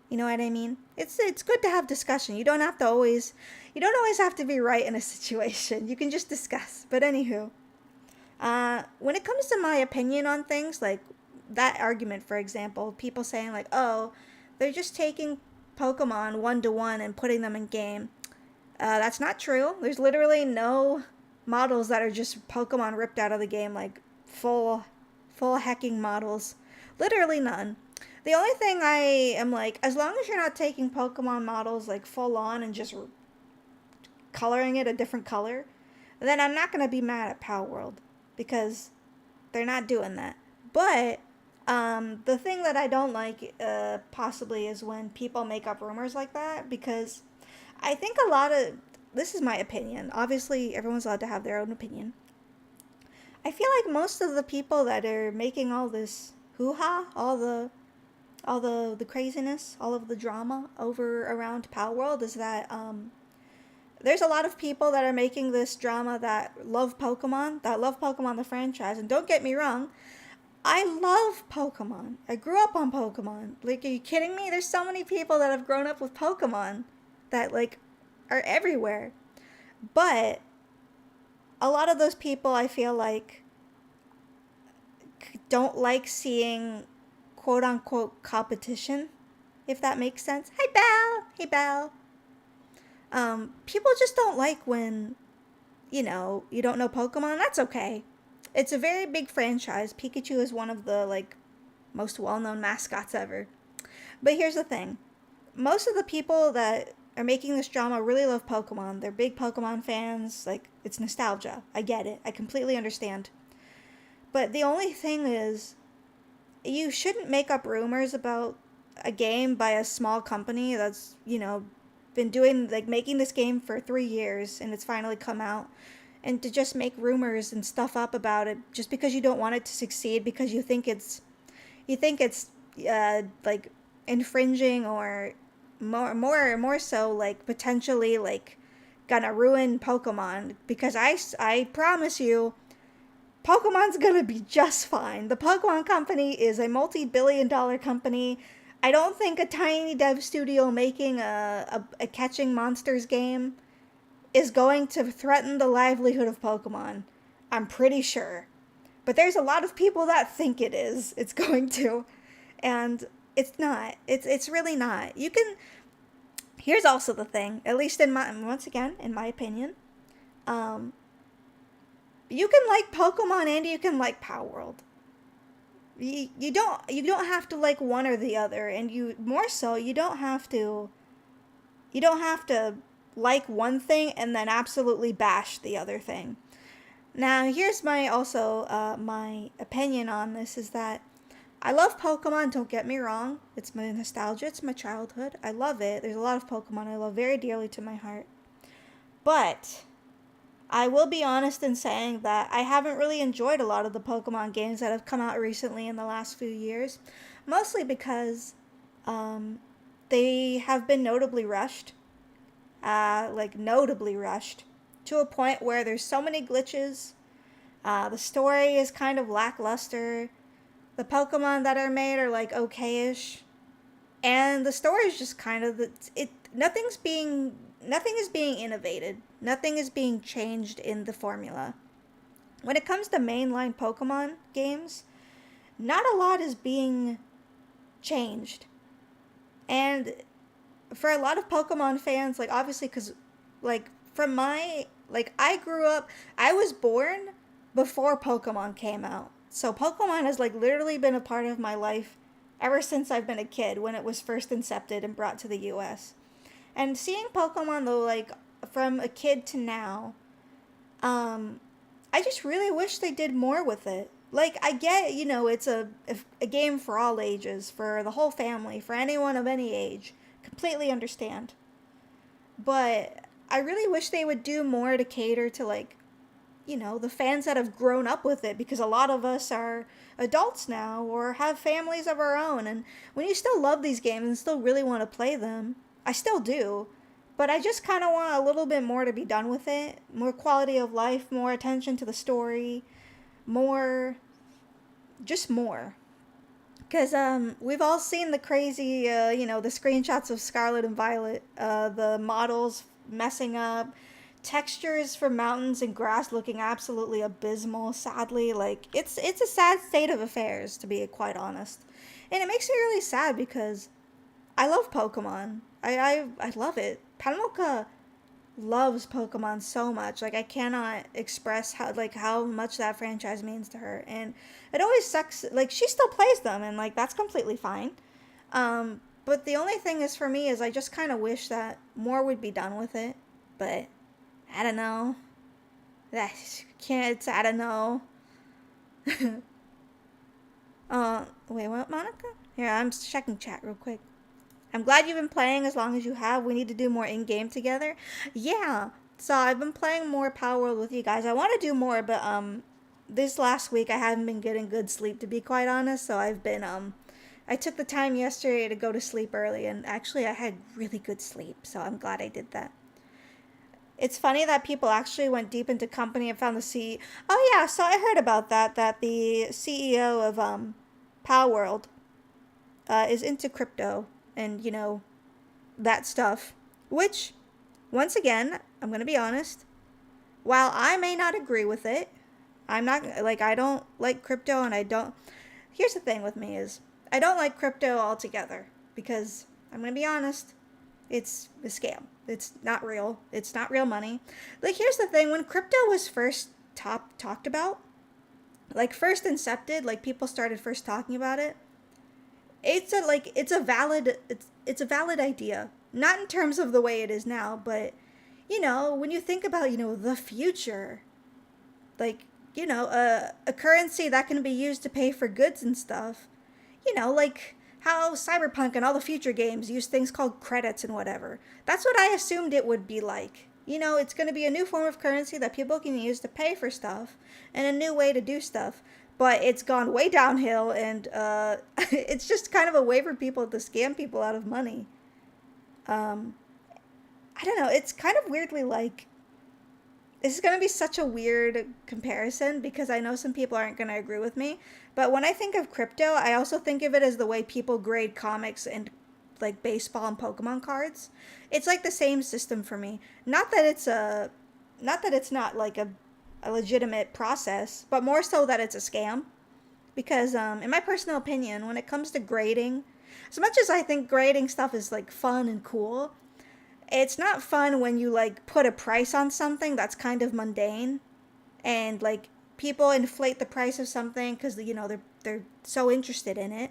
You know what I mean? It's good to have discussion. You don't always have to be right in a situation. You can just discuss. But anywho, when it comes to my opinion on things, like that argument, for example, people saying like, oh, they're just taking Pokemon one to one and putting them in game. That's not true. There's literally no models that are just Pokemon ripped out of the game, like full hacking models. Literally none. The only thing I am like, as long as you're not taking Pokemon models like full on and just coloring it a different color, then I'm not gonna be mad at Power World because they're not doing that. But the thing that I don't like possibly is when people make up rumors like that, because I think a lot of, this is my opinion. Obviously, everyone's allowed to have their own opinion. I feel like most of the people that are making all this hoo-ha, all the craziness, all of the drama over around Power World is that there's a lot of people that are making this drama that love Pokemon the franchise. And don't get me wrong, I love Pokemon. I grew up on Pokemon. Like, are you kidding me? There's so many people that have grown up with Pokemon that, like, are everywhere. But a lot of those people, I feel like, don't like seeing quote unquote competition, if that makes sense. Hi, Belle. Hey, Belle. People just don't like when, you know, you don't know Pokemon. That's okay. It's a very big franchise. Pikachu is one of the, like, most well-known mascots ever. But here's the thing. Most of the people that are making this drama really love Pokemon. They're big Pokemon fans. Like, it's nostalgia. I get it. I completely understand. But the only thing is, you shouldn't make up rumors about a game by a small company that's, you know, been doing, like, making this game for 3 years and it's finally come out. And to just make rumors and stuff up about it just because you don't want it to succeed, because you think it's like infringing, or more so like potentially like gonna ruin Pokemon, because I promise you Pokemon's gonna be just fine. The Pokemon company is a multi-billion-dollar company. I don't think a tiny dev studio making a catching monsters game is going to threaten the livelihood of Pokemon. I'm pretty sure. But there's a lot of people that think it is. It's going to. And it's not. It's really not. You can, here's also the thing, at least in my, once again, in my opinion, um you can like Pokemon and you can like Power World. You don't have to like one or the other, and you more so you don't have to like one thing and then absolutely bash the other thing. Now, here's my opinion on this is that I love Pokemon, don't get me wrong. It's my nostalgia, it's my childhood. I love it. There's a lot of Pokemon I love very dearly to my heart. But I will be honest in saying that I haven't really enjoyed a lot of the Pokemon games that have come out recently in the last few years, mostly because um, they have been notably rushed, notably rushed, to a point where there's so many glitches. The story is kind of lackluster. The Pokemon that are made are like okayish, and the story is just kind of it. Nothing is being innovated. Nothing is being changed in the formula. When it comes to mainline Pokemon games, not a lot is being changed. And for a lot of Pokemon fans, like obviously because like from my like I grew up, I was born before Pokemon came out. So Pokemon has like literally been a part of my life ever since I've been a kid when it was first incepted and brought to the US. And seeing Pokemon though like from a kid to now, um I just really wish they did more with it. Like I get, it's a game for all ages, for the whole family, for anyone of any age. Completely understand. But I really wish they would do more to cater to like, the fans that have grown up with it because a lot of us are adults now or have families of our own and when you still love these games and still really want to play them, I still do. But I just kind of want a little bit more to be done with it. More quality of life, more attention to the story, more just more. Because we've all seen the crazy, the screenshots of Scarlet and Violet, the models messing up, textures for mountains and grass looking absolutely abysmal. Sadly, like it's a sad state of affairs to be quite honest, and it makes me really sad because I love Pokemon. I love it. Panmoka loves Pokemon so much. Like I cannot express how much that franchise means to her. And it always sucks like she still plays them and like that's completely fine. But the only thing is for me is I just kind of wish that more would be done with it. But I don't know. That can't I don't know. Wait, what, Monica? Here, I'm checking chat real quick. I'm glad you've been playing as long as you have. We need to do more in-game together. Yeah. So I've been playing more Power World with you guys. I want to do more, but this last week I haven't been getting good sleep to be quite honest. So I've been I took the time yesterday to go to sleep early and actually I had really good sleep. So I'm glad I did that. It's funny that people actually went deep into company and found the CEO. Oh yeah, so I heard about that the CEO of Power World is into crypto and that stuff, which once again I'm going to be honest, while I may not agree with it, I'm not like I don't like crypto and I don't. Here's the thing with me is I don't like crypto altogether because I'm going to be honest, it's a scam. It's not real. It's not real money. Like here's the thing, when crypto was first talked about, like first incepted, like people started first talking about it, it's a valid idea. Not in terms of the way it is now, but when you think about, the future, like, a currency that can be used to pay for goods and stuff, like how Cyberpunk and all the future games use things called credits and whatever. That's what I assumed it would be like. It's going to be a new form of currency that people can use to pay for stuff and a new way to do stuff. But it's gone way downhill, and it's just kind of a way for people to scam people out of money. Um, I don't know. It's kind of weirdly like this is going to be such a weird comparison because I know some people aren't going to agree with me. But when I think of crypto, I also think of it as the way people grade comics and like baseball and Pokemon cards. It's like the same system for me. Not that it's not like a legitimate process, but more so that it's a scam. Because in my personal opinion, when it comes to grading, as much as I think grading stuff is like fun and cool, it's not fun when you like put a price on something that's kind of mundane and like people inflate the price of something because they're so interested in it,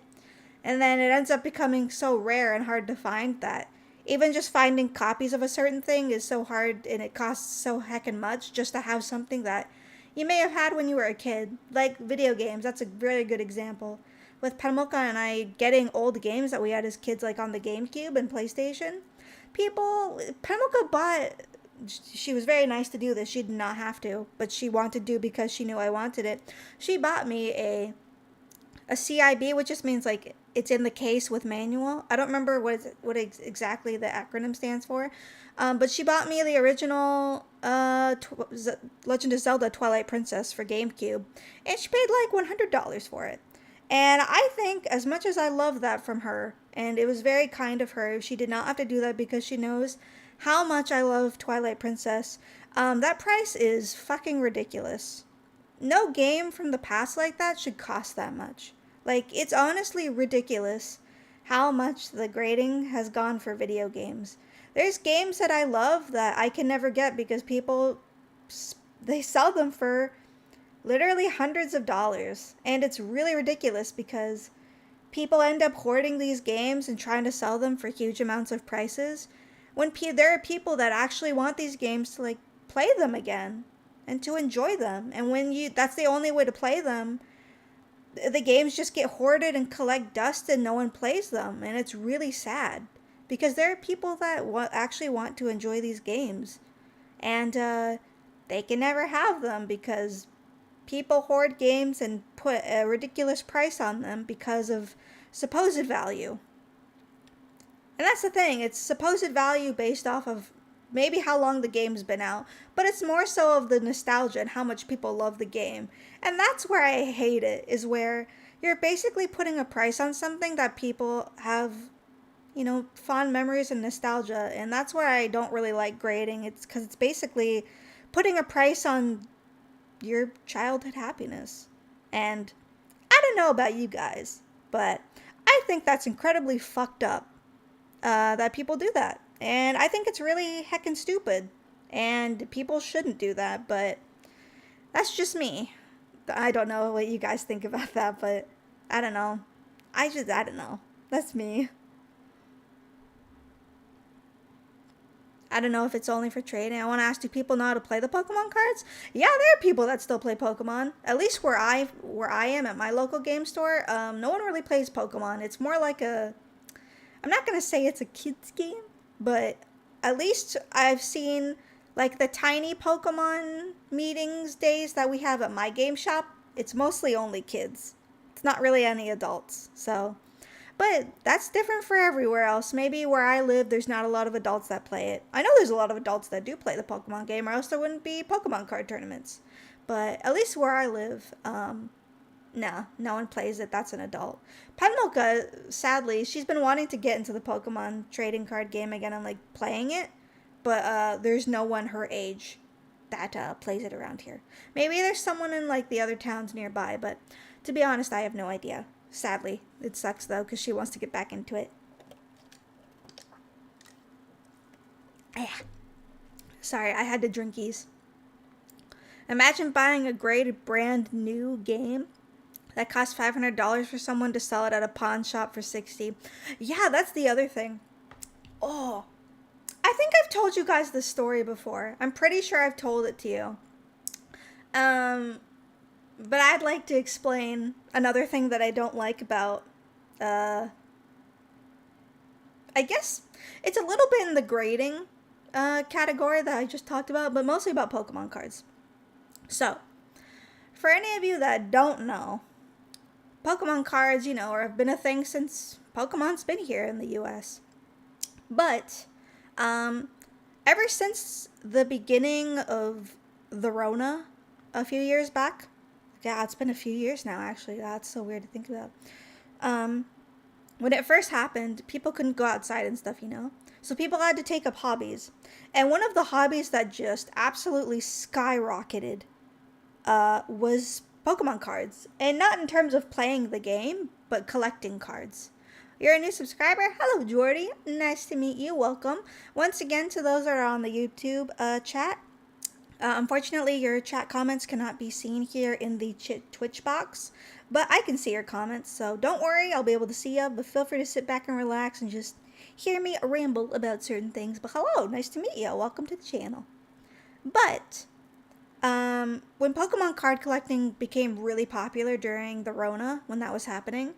and then it ends up becoming so rare and hard to find that even just finding copies of a certain thing is so hard and it costs so heckin' much just to have something that you may have had when you were a kid. Like video games, that's a very good example. With Pamoka and I getting old games that we had as kids, like on the GameCube and PlayStation, Pamoka bought, she was very nice to do this. She did not have to, but she wanted to because she knew I wanted it. She bought me a CIB, which just means like it's in the case with manual. I don't remember exactly the acronym stands for, but she bought me the original Legend of Zelda Twilight Princess for GameCube, and she paid like $100 for it. And I think as much as I love that from her, and it was very kind of her, she did not have to do that because she knows how much I love Twilight Princess. That price is fucking ridiculous. No game from the past like that should cost that much. Like, it's honestly ridiculous how much the grading has gone for video games. There's games that I love that I can never get because people, they sell them for literally hundreds of dollars. And it's really ridiculous because people end up hoarding these games and trying to sell them for huge amounts of prices when there are people that actually want these games to like play them again and to enjoy them. And when you that's the only way to play them, the games just get hoarded and collect dust and no one plays them, and it's really sad because there are people that actually want to enjoy these games, and they can never have them because people hoard games and put a ridiculous price on them because of supposed value. And that's the thing, it's supposed value based off of maybe how long the game's been out, but it's more so of the nostalgia and how much people love the game. And that's where I hate it, is where you're basically putting a price on something that people have, fond memories and nostalgia. And that's where I don't really like grading. It's because it's basically putting a price on your childhood happiness. And I don't know about you guys, but I think that's incredibly fucked up that people do that. And I think it's really heckin' stupid. And people shouldn't do that, but that's just me. I don't know what you guys think about that, but I don't know. I don't know. That's me. I don't know if it's only for trading. I want to ask, do people know how to play the Pokemon cards? Yeah, there are people that still play Pokemon. At least where I am at my local game store, no one really plays Pokemon. It's more like I'm not going to say it's a kid's game, but at least I've seen like the tiny Pokemon meetings days that we have at my game shop. It's mostly only kids. It's not really any adults. But that's different for everywhere else. Maybe where I live, there's not a lot of adults that play it. I know there's a lot of adults that do play the Pokemon game, or else there wouldn't be Pokemon card tournaments. But at least where I live, no one plays it. That's an adult. Penmilka, sadly, she's been wanting to get into the Pokemon trading card game again and like playing it, but there's no one her age that plays it around here. Maybe there's someone in like the other towns nearby, but to be honest, I have no idea. Sadly, it sucks though because she wants to get back into it. Sorry, I had to drinkies. Imagine buying a great brand new game that costs $500 for someone to sell it at a pawn shop for $60. Yeah, that's the other thing. Oh, I think I've told you guys this story before. I'm pretty sure I've told it to you. But I'd like to explain another thing that I don't like about, I guess it's a little bit in the grading category that I just talked about, but mostly about Pokemon cards. So, for any of you that don't know, Pokemon cards, have been a thing since Pokemon's been here in the US. But, ever since the beginning of the Rona a few years back, yeah, it's been a few years now, actually. That's so weird to think about. When it first happened, people couldn't go outside and stuff, So people had to take up hobbies. And one of the hobbies that just absolutely skyrocketed was Pokemon cards. And not in terms of playing the game, but collecting cards. You're a new subscriber? Hello, Jordy. Nice to meet you. Welcome. Once again, to those that are on the YouTube chat, unfortunately, your chat comments cannot be seen here in the Twitch box, but I can see your comments, so don't worry, I'll be able to see you, but feel free to sit back and relax and just hear me ramble about certain things. But hello, nice to meet you. Welcome to the channel. But, when Pokemon card collecting became really popular during the Rona, when that was happening,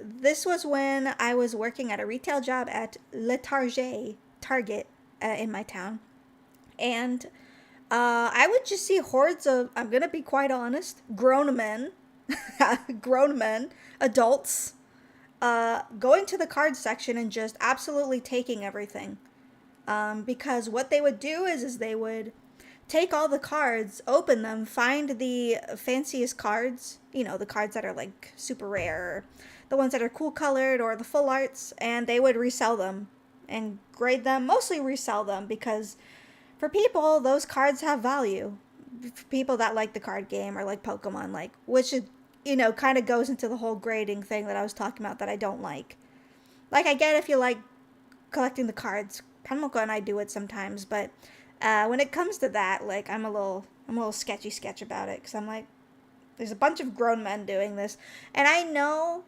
this was when I was working at a retail job at Target, in my town. And I would just see hordes of, I'm going to be quite honest, grown men, adults, going to the card section and just absolutely taking everything. Because what they would do is they would take all the cards, open them, find the fanciest cards, the cards that are like super rare, the ones that are cool colored or the full arts, and they would resell them and grade them, mostly resell them because for people, those cards have value. For people that like the card game or like Pokemon, which kind of goes into the whole grading thing that I was talking about that I don't like. Like, I get if you like collecting the cards. Penmoka and I do it sometimes, but when it comes to that, like, I'm a little sketch about it, because I'm like, there's a bunch of grown men doing this, and I know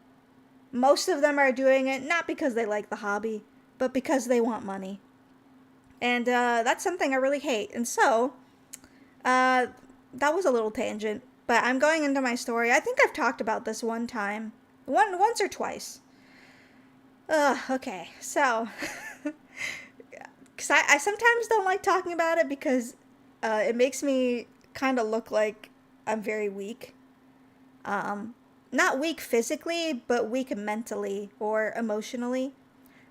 most of them are doing it not because they like the hobby, but because they want money. And that's something I really hate. And so, that was a little tangent, but I'm going into my story. I think I've talked about this once or twice. Okay, so, because I sometimes don't like talking about it because it makes me kind of look like I'm very weak. Not weak physically, but weak mentally or emotionally.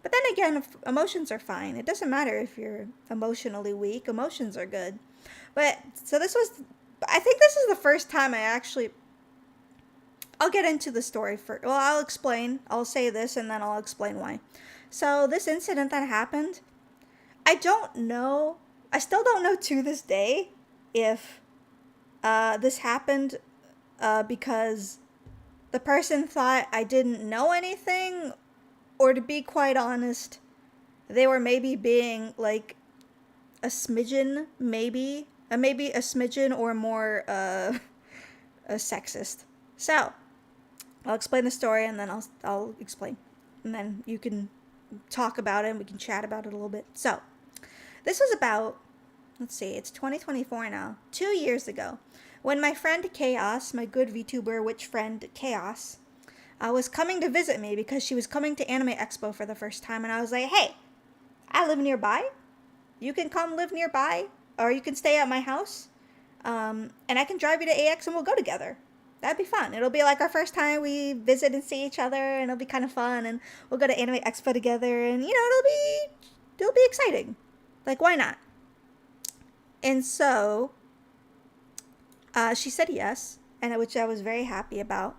But then again, emotions are fine. It doesn't matter if you're emotionally weak. Emotions are good. But, so I think this is the first time I'll get into the story first. Well, I'll explain. I'll say this and then I'll explain why. So, this incident that happened, I don't know. I still don't know to this day if this happened because the person thought I didn't know anything, or to be quite honest, they were maybe being like a smidgen, maybe a smidgen or more a sexist. So, I'll explain the story and then I'll explain. And then you can talk about it and we can chat about it a little bit. So, this was about, let's see, it's 2024 now, 2 years ago, when my friend Chaos, my good VTuber witch friend Chaos, was coming to visit me because she was coming to Anime Expo for the first time. And I was like, hey, I live nearby. You can come live nearby, or you can stay at my house. And I can drive you to AX and we'll go together. That'd be fun. It'll be like our first time we visit and see each other, and it'll be kind of fun, and we'll go to Anime Expo together, and it'll be exciting. Like, why not? And so, she said yes, and which I was very happy about.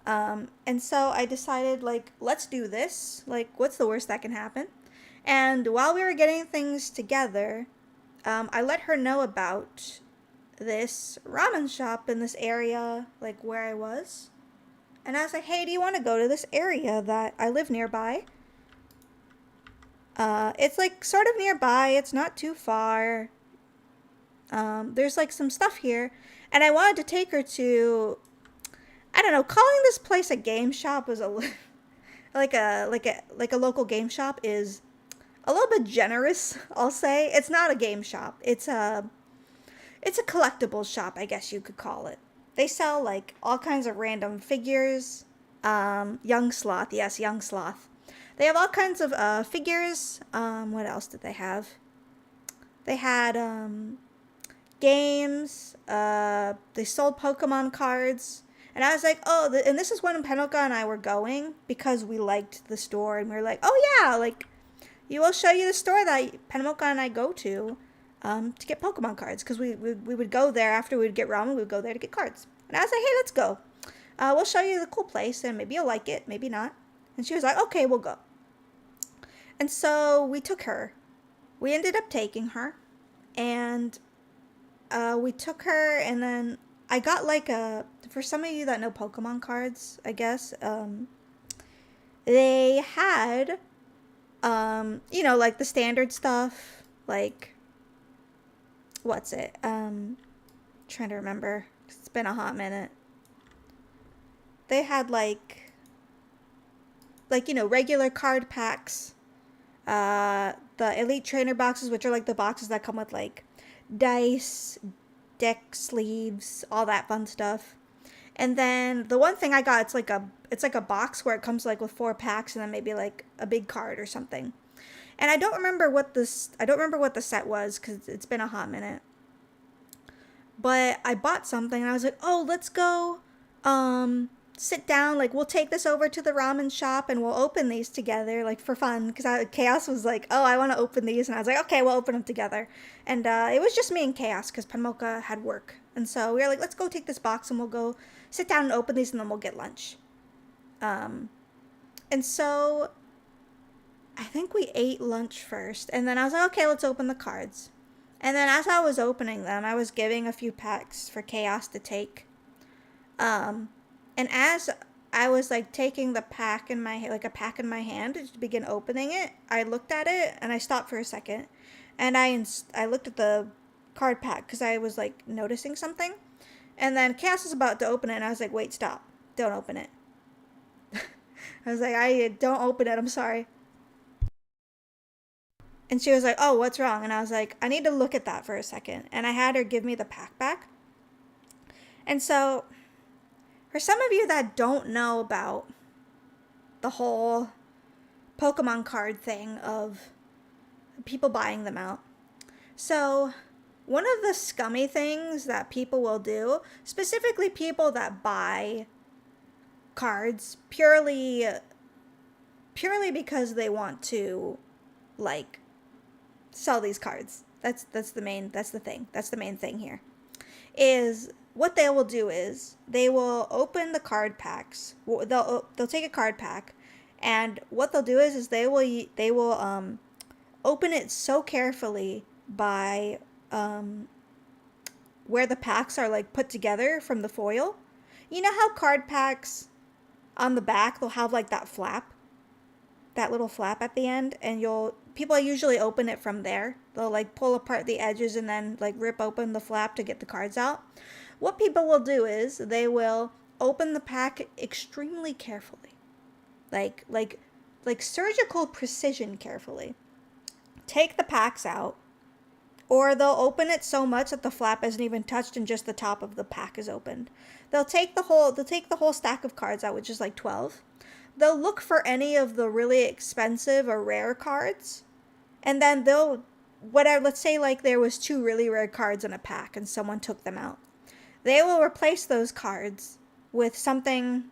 And so I decided, like, let's do this. Like, what's the worst that can happen? And while we were getting things together, I let her know about this ramen shop in this area, like where I was. And I was like, hey, do you want to go to this area that I live nearby? It's like sort of nearby. It's not too far. There's like some stuff here. And I wanted to take her to, I don't know, calling this place a game shop was like a local game shop is a little bit generous, I'll say. It's not a game shop. It's a collectibles shop, I guess you could call it. They sell like all kinds of random figures. Young Sloth, yes, Young Sloth. They have all kinds of figures. What else did they have? They had games. They sold Pokemon cards. And I was like, oh, and this is when Penoka and I were going because we liked the store. And we were like, oh yeah, like, you will show you the store that Penoka and I go to get Pokemon cards. Because we would go there after we would get ramen, we would go there to get cards. And I was like, hey, let's go. We'll show you the cool place and maybe you'll like it, maybe not. And she was like, okay, we'll go. And so we took her. We ended up taking her. And we took her, and then I got like for some of you that know Pokemon cards, I guess, they had, like the standard stuff, like, what's it? Trying to remember. It's been a hot minute. They had like, regular card packs, the Elite Trainer boxes, which are like the boxes that come with like dice, deck sleeves, all that fun stuff. And then the one thing I got, it's like a box where it comes like with 4 packs and then maybe like a big card or something. And I don't remember what the set was because it's been a hot minute. But I bought something and I was like, oh, let's go sit down, like we'll take this over to the ramen shop and we'll open these together, like for fun, because Chaos was like, oh, I want to open these, and I was like, okay, we'll open them together. And it was just me and Chaos because Penmoka had work, and so we were like, let's go take this box and we'll go sit down and open these and then we'll get lunch. And so I think we ate lunch first, and then I was like, okay, let's open the cards. And then as I was opening them, I was giving a few packs for Chaos to take. Um, and as I was like taking the pack in my like a pack in my hand to begin opening it, I looked at it and I stopped for a second, and I looked at the card pack because I was like noticing something, and then Cass was about to open it, and I was like, wait, stop, don't open it. I was like, I don't open it. I'm sorry. And she was like, oh, what's wrong? And I was like, I need to look at that for a second. And I had her give me the pack back. And so, for some of you that don't know about the whole Pokemon card thing of people buying them out. So, one of the scummy things that people will do, specifically people that buy cards purely because they want to like sell these cards. That's the main thing here. Is what they will do is they will open the card packs. They'll take a card pack, and what they'll do is they will open it so carefully by where the packs are like put together from the foil. You know how card packs on the back they'll have like that little flap at the end, and people usually open it from there. They'll like pull apart the edges and then like rip open the flap to get the cards out. What people will do is they will open the pack extremely carefully. Like surgical precision carefully. Take the packs out, or they'll open it so much that the flap isn't even touched and just the top of the pack is opened. They'll take the whole stack of cards out, which is like 12. They'll look for any of the really expensive or rare cards, and then let's say like there was 2 really rare cards in a pack and someone took them out. They will replace those cards with something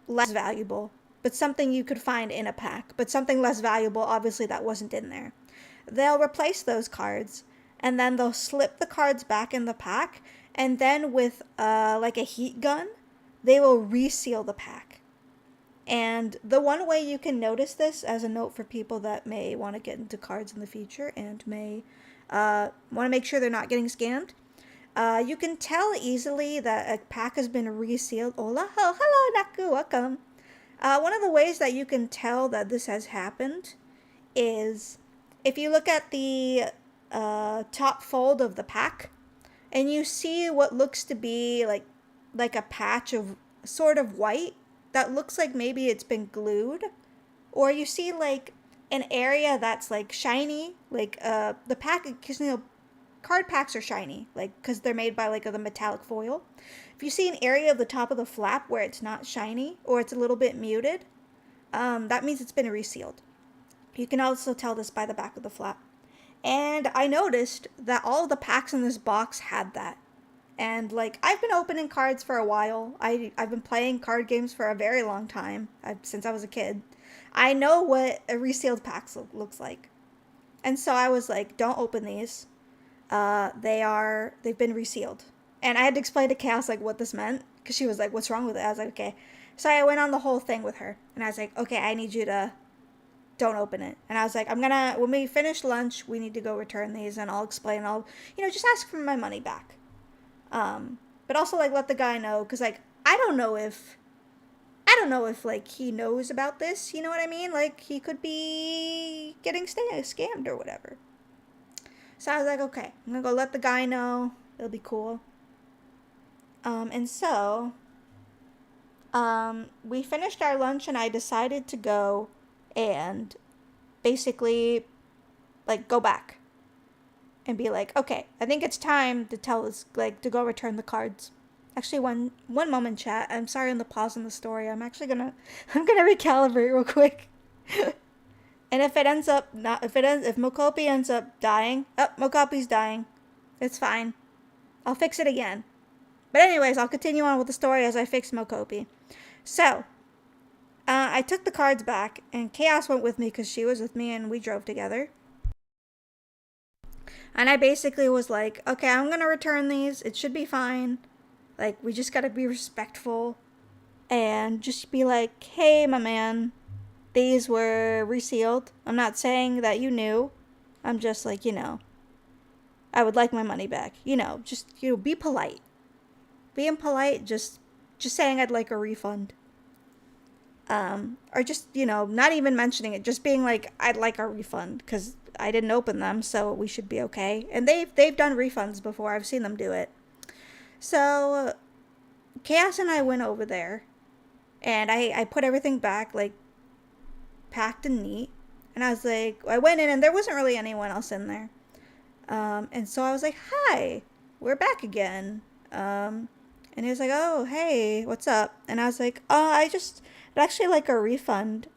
less valuable, but something you could find in a pack, but something less valuable, obviously, that wasn't in there. They'll replace those cards, and then they'll slip the cards back in the pack, and then with like a heat gun, they will reseal the pack. And the one way you can notice this, as a note for people that may want to get into cards in the future and may want to make sure they're not getting scammed, you can tell easily that a pack has been resealed. Hola, oh, hello, Naku, welcome. One of the ways that you can tell that this has happened is if you look at the top fold of the pack, and you see what looks to be like a patch of sort of white that looks like maybe it's been glued, or you see like an area that's like shiny, like the pack, because card packs are shiny, like because they're made by like the metallic foil. If you see an area of the top of the flap where it's not shiny or it's a little bit muted, that means it's been resealed. You can also tell this by the back of the flap. And I noticed that all of the packs in this box had that. And like, I've been opening cards for a while. I've been playing card games for a very long time, since I was a kid. I know what a resealed pack looks like. And so I was like, don't open these. They've been resealed. And I had to explain to Chaos like what this meant, because she was like, what's wrong with it? I was like, okay. So I went on the whole thing with her, and I was like, okay, I need you to don't open it. And I was like, when we finish lunch, we need to go return these, and I'll explain. Just ask for my money back. But also like let the guy know, because like I don't know if like he knows about this, you know what I mean? Like he could be getting scammed or whatever. So I was like, okay, I'm gonna go let the guy know. It'll be cool. And so we finished our lunch, and I decided to go and basically like go back and be like, okay, I think it's time to tell this, like, to go return the cards. Actually, one moment, chat. I'm sorry on the pause in the story. I'm gonna recalibrate real quick. And if Mocopi ends up dying, Mocopi's dying. It's fine. I'll fix it again. But anyways, I'll continue on with the story as I fix Mocopi. So, I took the cards back, and Chaos went with me because she was with me, and we drove together. And I basically was like, okay, I'm going to return these. It should be fine. Like, we just got to be respectful. And just be like, hey, my man, these were resealed. I'm not saying that you knew. I'm just like, I would like my money back. Just, be polite. Being polite just just saying I'd like a refund. Or just, not even mentioning it, just being like, I'd like a refund because I didn't open them, so we should be okay. And they've done refunds before. I've seen them do it. So Chaos and I went over there, and I put everything back, like, packed and neat. And I was like, I went in, and there wasn't really anyone else in there. And so I was like, hi, we're back again. And he was like, oh, hey, what's up? And I was like, I'd actually like a refund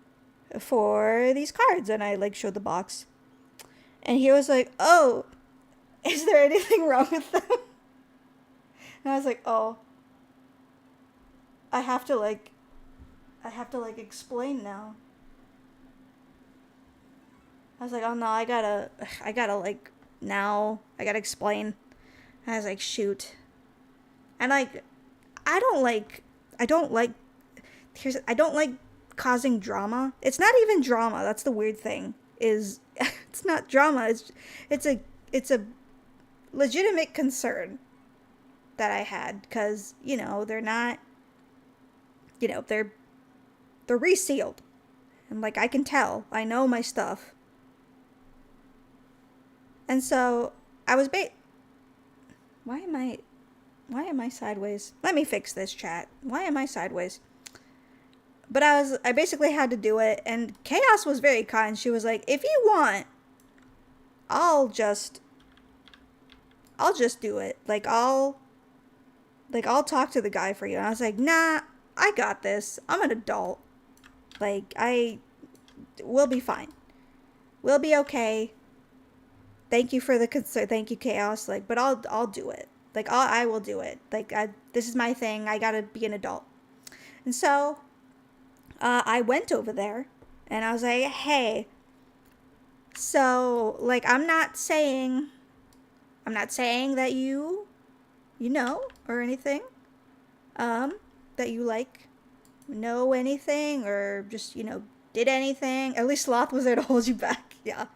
for these cards. And I, like, showed the box. And he was like, oh, is there anything wrong with them? And I was like, oh, I have to, like, explain now. I was like, oh, no, I gotta, like, now, I gotta explain. And I was like, shoot. And, like, I don't like causing drama. It's not even drama. That's the weird thing. It's not drama. It's a legitimate concern that I had because, they're not, they're resealed. And, like, I can tell. I know my stuff. And so I was why am I sideways? Let me fix this, chat. Why am I sideways? But I basically had to do it, and Chaos was very kind. She was like, if you want, I'll just do it. Like, I'll talk to the guy for you. And I was like, nah, I got this. I'm an adult. Like, we'll be fine. We'll be okay. Thank you for the concern. Thank you, Chaos. Like, but I'll do it. Like, I will do it. Like, this is my thing. I gotta be an adult. And so, I went over there, and I was like, hey, so, like, I'm not saying that you know, or anything, that you, like, know anything, or just, did anything. At least Sloth was there to hold you back, yeah.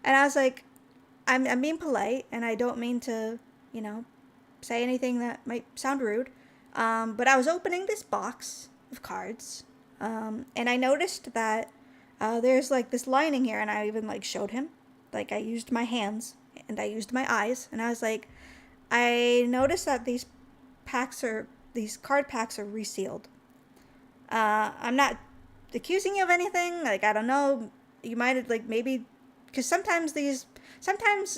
And I was like, I'm being polite, and I don't mean to, say anything that might sound rude, but I was opening this box of cards, and I noticed that there's, like, this lining here, and I even, like, showed him. Like, I used my hands, and I used my eyes, and I was like, I noticed that these card packs are resealed. I'm not accusing you of anything. Like, I don't know. You might have, like, maybe, because sometimes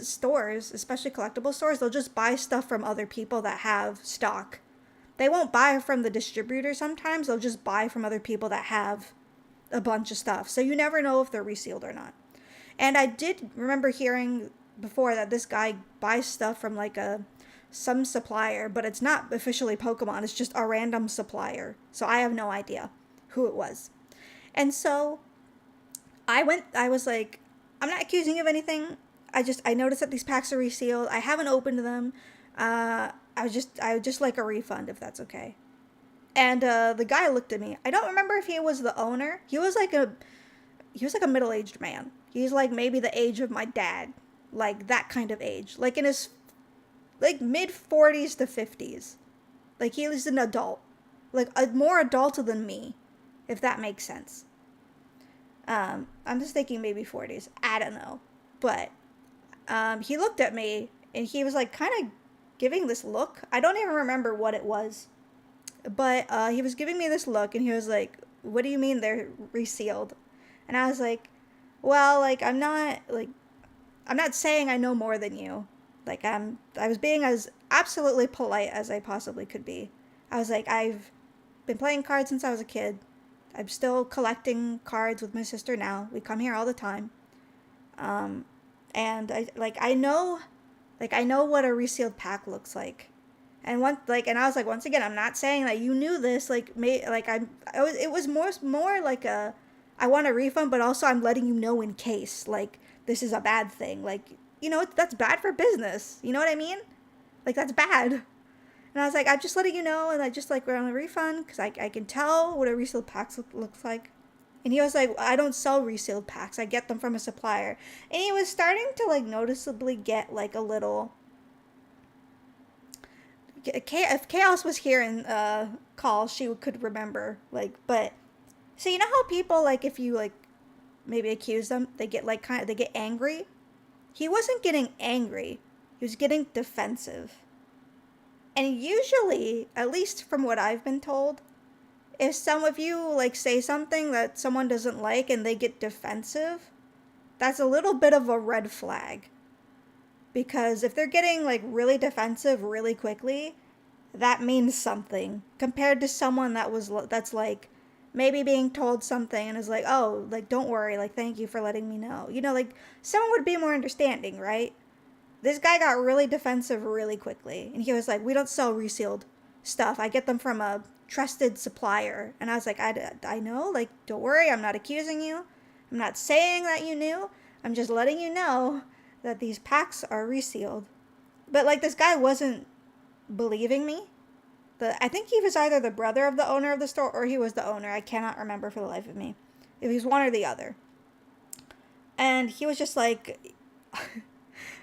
stores, especially collectible stores, they'll just buy stuff from other people that have stock. They won't buy from the distributor sometimes. They'll just buy from other people that have a bunch of stuff. So you never know if they're resealed or not. And I did remember hearing before that this guy buys stuff from, like, some supplier, but it's not officially Pokemon. It's just a random supplier. So I have no idea who it was. And so I was like, I'm not accusing you of anything. I noticed that these packs are resealed. I haven't opened them. I would just like a refund if that's okay. And the guy looked at me. I don't remember if he was the owner. He was like a middle-aged man. He's like maybe the age of my dad. Like that kind of age. Like in his like mid-40s to 50s. Like he was an adult. Like a more adult than me, if that makes sense. I'm just thinking maybe 40s. I don't know. But he looked at me and he was like kind of giving this look. I don't even remember what it was. But he was giving me this look and he was like, what do you mean they're resealed? And I was like, well, like I'm not saying I know more than you. Like I was being as absolutely polite as I possibly could be. I was like, I've been playing cards since I was a kid. I'm still collecting cards with my sister now. We come here all the time. And I know what a resealed pack looks like. And and I was like, once again, I'm not saying that you knew this. It was more like I want a refund, but also I'm letting you know in case like this is a bad thing. Like, that's bad for business. You know what I mean? Like that's bad. And I was like, I'm just letting you know, and I just like want a refund because I can tell what a resealed pack looks like. And he was like, I don't sell resealed packs. I get them from a supplier. And he was starting to like noticeably get like a little If Chaos was here in call, she could remember. Like, but so you know how people like if you like maybe accuse them, they get like they get angry. He wasn't getting angry. He was getting defensive. And usually, at least from what I've been told, if some of you like say something that someone doesn't like and they get defensive, that's a little bit of a red flag. Because if they're getting like really defensive really quickly, that means something compared to someone that's like maybe being told something and is like, "Oh, like don't worry, like thank you for letting me know." You know, like someone would be more understanding, right? This guy got really defensive really quickly, and he was like, "We don't sell resealed stuff. I get them from a trusted supplier." And I was like, I know, like don't worry, I'm not accusing you. I'm not saying that you knew. I'm just letting you know that these packs are resealed." But like this guy wasn't believing me. I think he was either the brother of the owner of the store or he was the owner. I cannot remember for the life of me. If he was one or the other. And he was just like,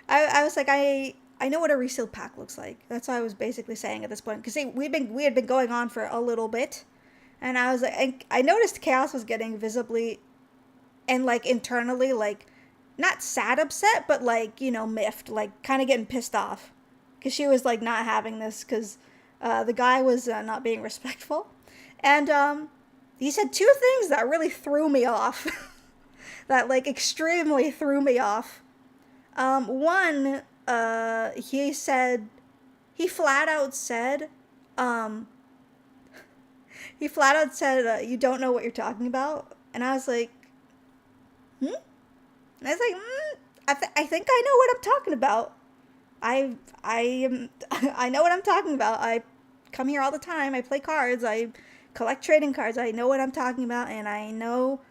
I was like, I know what a resealed pack looks like. That's what I was basically saying at this point. Because we had been going on for a little bit. And I was like, I noticed Chaos was getting visibly and like internally like, not sad upset, but like, you know, miffed. Like kind of getting pissed off. Because she was like not having this because the guy was not being respectful. And he said two things that really threw me off. That like extremely threw me off. One, he said, he flat out said, you don't know what you're talking about. And I was like, hmm? And I was like, I think I know what I'm talking about. I know what I'm talking about. I come here all the time. I play cards. I collect trading cards. I know what I'm talking about, and I know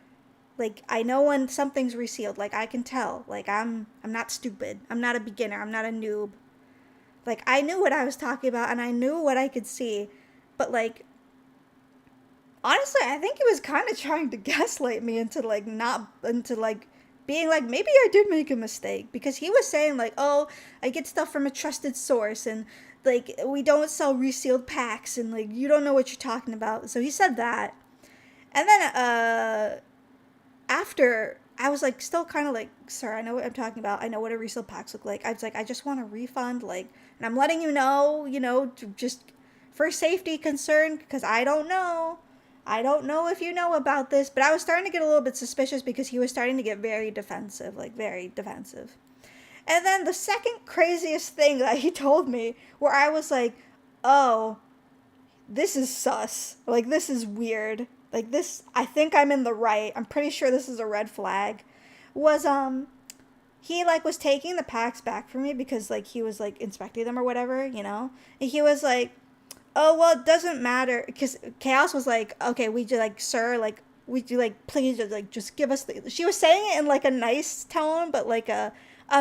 when something's resealed. Like I can tell. Like I'm not stupid. I'm not a beginner. I'm not a noob. Like I knew what I was talking about, and I knew what I could see. But like honestly, I think he was kind of trying to gaslight me into like not into like being like, maybe I did make a mistake, because he was saying like, "Oh, I get stuff from a trusted source, and like we don't sell resealed packs, and like you don't know what you're talking about." So he said that. And then after, I was like still kind of like, "Sir, I know what I'm talking about. I know what a resealed packs look like." I was like, "I just want a refund, like, and I'm letting you know, just for safety concern, because I don't know. I don't know if you know about this," but I was starting to get a little bit suspicious because he was starting to get very defensive, like very defensive. And then the second craziest thing that he told me, where I was like, "Oh, this is sus. Like this is weird. Like this, I think I'm in the right. I'm pretty sure this is a red flag." Was he like was taking the packs back from me because like he was like inspecting them or whatever, and he was like, "Oh, well, it doesn't matter," because Chaos was like, "Okay, we do like, sir, like, we do like, please, just give us the." She was saying it in like a nice tone, but like a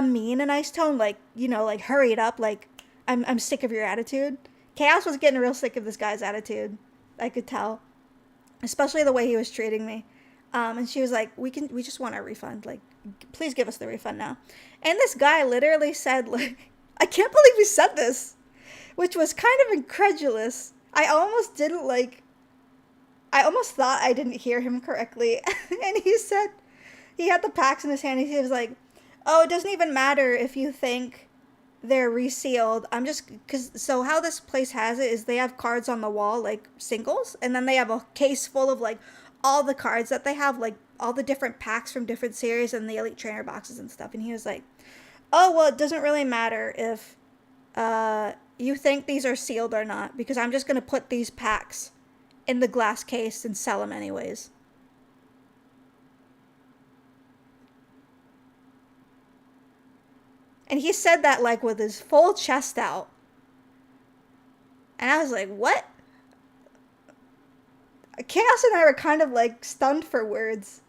mean, a nice tone, like, like hurry it up, like, I'm sick of your attitude. Chaos was getting real sick of this guy's attitude. I could tell, especially the way he was treating me. And she was like, we just want our refund. Like, please give us the refund now. And this guy literally said, like, I can't believe you said this, which was kind of incredulous. I almost thought I didn't hear him correctly. And he said, he had the packs in his hand. He was like, "Oh, it doesn't even matter if you think they're resealed. So how this place has it is they have cards on the wall, like singles, and then they have a case full of like all the cards that they have, like all the different packs from different series and the Elite Trainer boxes and stuff." And he was like, "Oh, well, it doesn't really matter if you think these are sealed or not, because I'm just going to put these packs in the glass case and sell them anyways." And he said that like with his full chest out. And I was like, what? Chaos and I were kind of like stunned for words,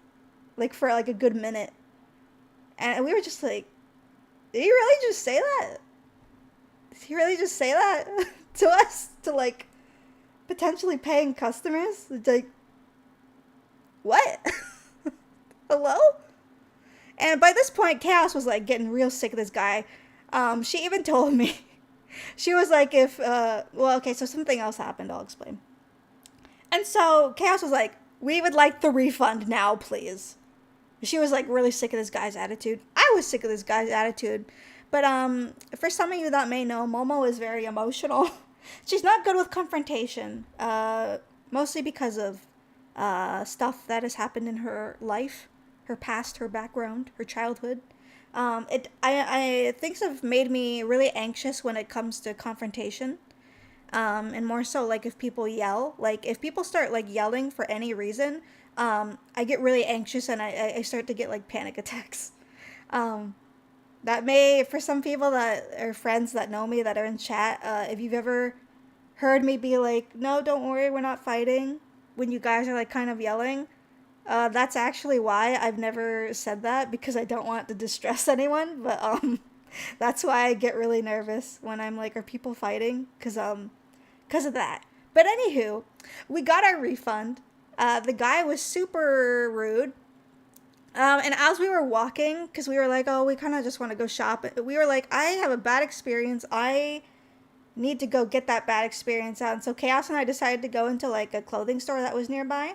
like for like a good minute. And we were just like, did he really just say that? Did he really just say that to us? To like potentially paying customers? Like, what? Hello? And by this point, Chaos was like getting real sick of this guy. She even told me She was like, well, okay, so something else happened. I'll explain. And so Chaos was like, we would like the refund now, please. She was like really sick of this guy's attitude. I was sick of this guy's attitude. But for some of you that may know, Momo is very emotional. She's not good with confrontation. Mostly because of stuff that has happened in her life, her past, her background, her childhood. Things have made me really anxious when it comes to confrontation. And more so like if people yell, like if people start like yelling for any reason, I get really anxious and I start to get like panic attacks. That may, for some people that are friends that know me that are in chat, if you've ever heard me be like, no, don't worry, we're not fighting, when you guys are like kind of yelling, that's actually why I've never said that, because I don't want to distress anyone, but that's why I get really nervous when I'm like, are people fighting? Because of that. But anywho, we got our refund. The guy was super rude. And as we were walking, because we were like, oh, we kind of just want to go shop. We were like, I have a bad experience. I need to go get that bad experience out. And so Chaos and I decided to go into like a clothing store that was nearby.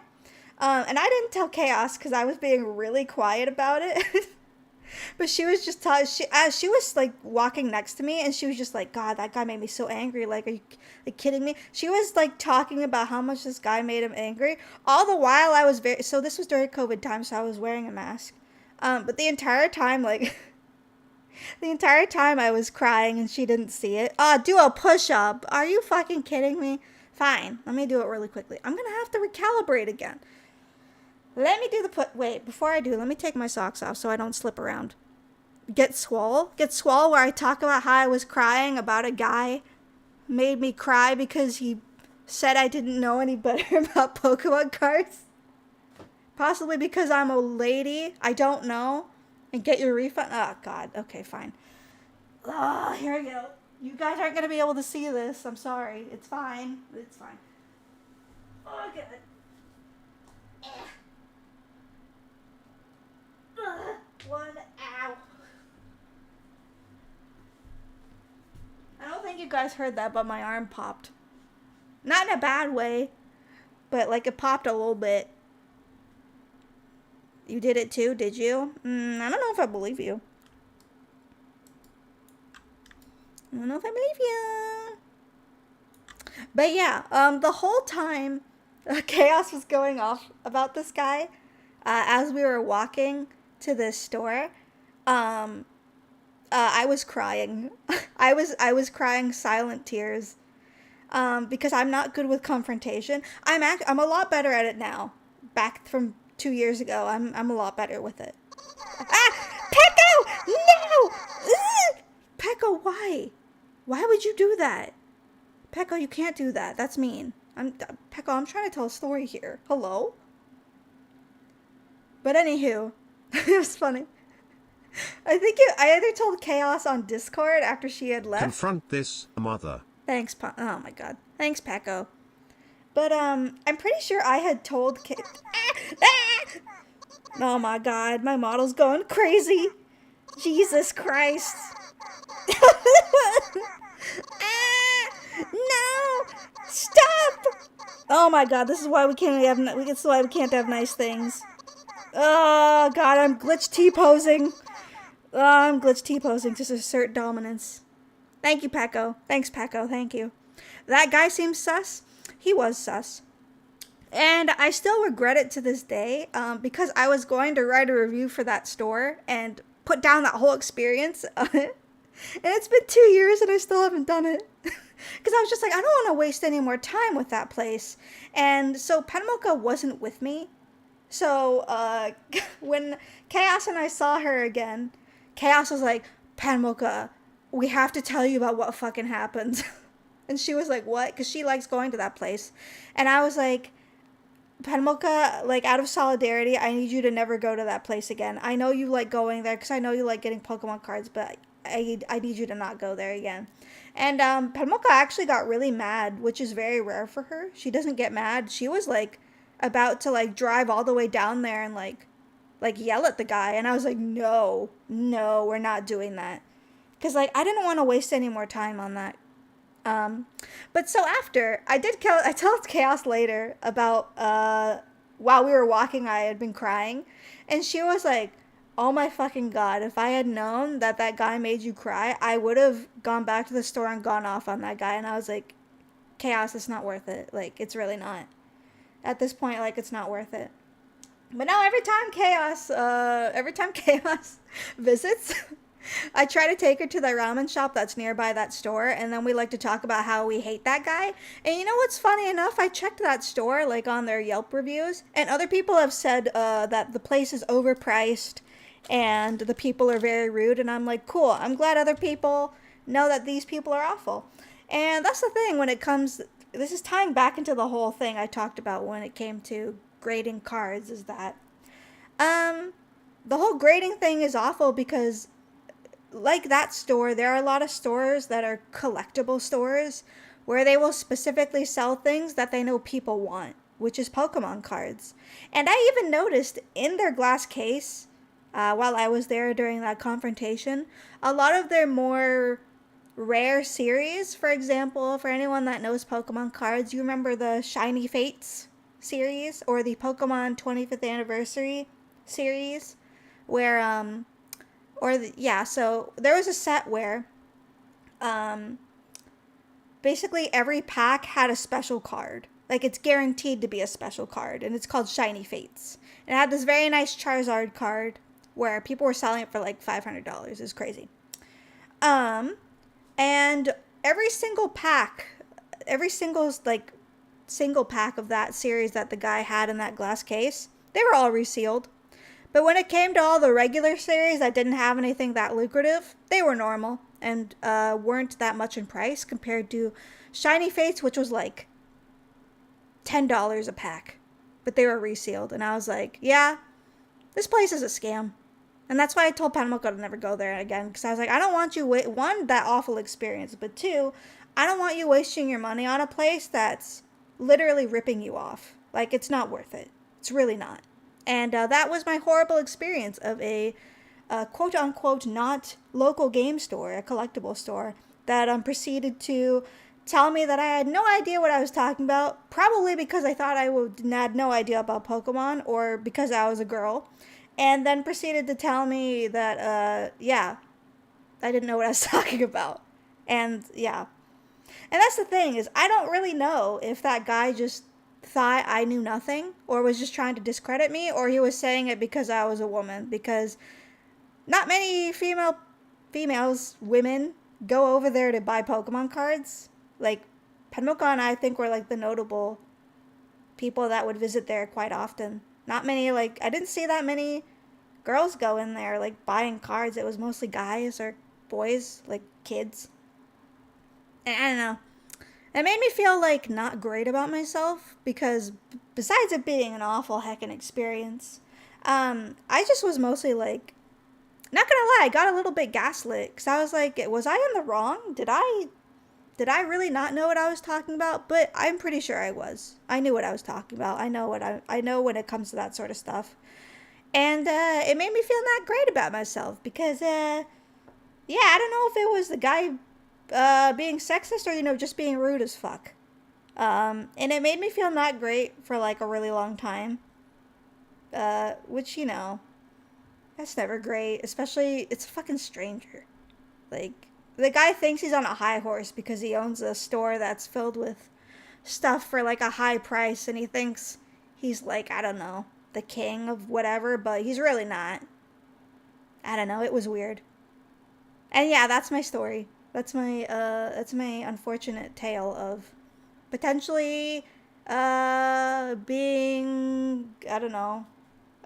And I didn't tell Chaos because I was being really quiet about it. But she was just she was like walking next to me, and she was just like, God, that guy made me so angry. Like, are you like kidding me? She was like talking about how much this guy made him angry. All the while I was so this was during COVID time, so I was wearing a mask. But the entire time, like, the entire time I was crying and she didn't see it. Do a push-up. Are you fucking kidding me? Fine, let me do it really quickly. I'm gonna have to recalibrate again. Let me do the wait, before I do, let me take my socks off so I don't slip around. Get swole, where I talk about how I was crying about a guy made me cry because he said I didn't know any better about Pokemon cards. Possibly because I'm a lady, I don't know. And get your refund. Oh, God. Okay, fine. Here we go. You guys aren't going to be able to see this. I'm sorry. It's fine. It's fine. Oh, God. One, ow. I don't think you guys heard that, but my arm popped. Not in a bad way, but like it popped a little bit. You did it too, did you? I don't know if I believe you. I don't know if I believe you. But yeah, the whole time chaos was going off about this guy as we were walking to this store. I was crying. I was crying silent tears. Because I'm not good with confrontation. I'm a lot better at it now. Back from 2 years ago, I'm a lot better with it. Pecco! No! Pecco, why? Why would you do that? Pecco, you can't do that. That's mean. Pecco, I'm trying to tell a story here. Hello? But anywho, it was funny. I think I either told Chaos on Discord after she had left. Confront this mother. Thanks, oh my God. Thanks, Pecco. But, I'm pretty sure I had told Oh my God, my model's going crazy. Jesus Christ. No! Stop! Oh my God, this is why we can't have nice things. Oh God, I'm glitch T-posing. I'm glitch T-posing to assert dominance. Thank you, Pecco. Thanks, Pecco. Thank you. That guy seems sus. He was sus. And I still regret it to this day because I was going to write a review for that store and put down that whole experience. And it's been 2 years and I still haven't done it. Because I was just like, I don't want to waste any more time with that place. And so Penmoka wasn't with me. So when Chaos and I saw her again, Chaos was like, Penmoka, we have to tell you about what fucking happened. And she was like, what? Because she likes going to that place. And I was like, Penmoka, like, out of solidarity, I need you to never go to that place again. I know you like going there because I know you like getting Pokemon cards, but I need you to not go there again. And Penmoka actually got really mad, which is very rare for her. She doesn't get mad. She was, like, about to, like, drive all the way down there and, like yell at the guy. And I was like, no, we're not doing that. Because, like, I didn't want to waste any more time on that But so after I told Chaos later about while we were walking, I had been crying, and she was like, "Oh my fucking god! If I had known that that guy made you cry, I would have gone back to the store and gone off on that guy." And I was like, "Chaos, it's not worth it. Like, it's really not. At this point, like, it's not worth it." But now every time Chaos visits, I try to take her to the ramen shop that's nearby that store, and then we like to talk about how we hate that guy. And you know what's funny enough? I checked that store, like on their Yelp reviews, and other people have said that the place is overpriced and the people are very rude. And I'm like, cool, I'm glad other people know that these people are awful. And that's the thing when it comes, this is tying back into the whole thing I talked about when it came to grading cards, is that um, the whole grading thing is awful because like that store, there are a lot of stores that are collectible stores where they will specifically sell things that they know people want, which is Pokemon cards. And I even noticed in their glass case, while I was there during that confrontation, a lot of their more rare series, for example, for anyone that knows Pokemon cards, you remember the Shiny Fates series or the Pokemon 25th anniversary series where yeah, so there was a set where um basically every pack had a special card. Like it's guaranteed to be a special card and it's called Shiny Fates. And it had this very nice Charizard card where people were selling it for like $500. It's crazy. Um and every single pack, every single pack of that series that the guy had in that glass case, they were all resealed. But when it came to all the regular series that didn't have anything that lucrative, they were normal and weren't that much in price compared to Shiny Fates, which was like $10 a pack. But they were resealed. And I was like, yeah, this place is a scam. And that's why I told Panamoko to never go there again. Because I was like, I don't want you, one, that awful experience. But two, I don't want you wasting your money on a place that's literally ripping you off. Like, it's not worth it. It's really not. And that was my horrible experience of a quote unquote not local game store, a collectible store, that proceeded to tell me that I had no idea what I was talking about, probably because I thought had no idea about Pokemon or because I was a girl, and then proceeded to tell me that, yeah, I didn't know what I was talking about. And yeah. And that's the thing is I don't really know if that guy just thought I knew nothing or was just trying to discredit me or he was saying it because I was a woman because not many women go over there to buy Pokemon cards. Like Penmoka and I think were like the notable people that would visit there quite often. Not many, like I didn't see that many girls go in there like buying cards. It was mostly guys or boys, like kids. And I don't know. It made me feel like not great about myself because besides it being an awful heckin' experience, I just was mostly like, not gonna lie, I got a little bit gaslit because I was like, was I in the wrong? Did I really not know what I was talking about? But I'm pretty sure I was. I knew what I was talking about. I know when it comes to that sort of stuff, and it made me feel not great about myself because yeah, I don't know if it was the guy being sexist or just being rude as fuck. And it made me feel not great for like a really long time. Which that's never great. Especially it's a fucking stranger. Like the guy thinks he's on a high horse because he owns a store that's filled with stuff for like a high price, and he thinks he's like, I don't know, the king of whatever, but he's really not. I don't know. It was weird. And yeah, that's my story. That's my unfortunate tale of potentially being, I don't know,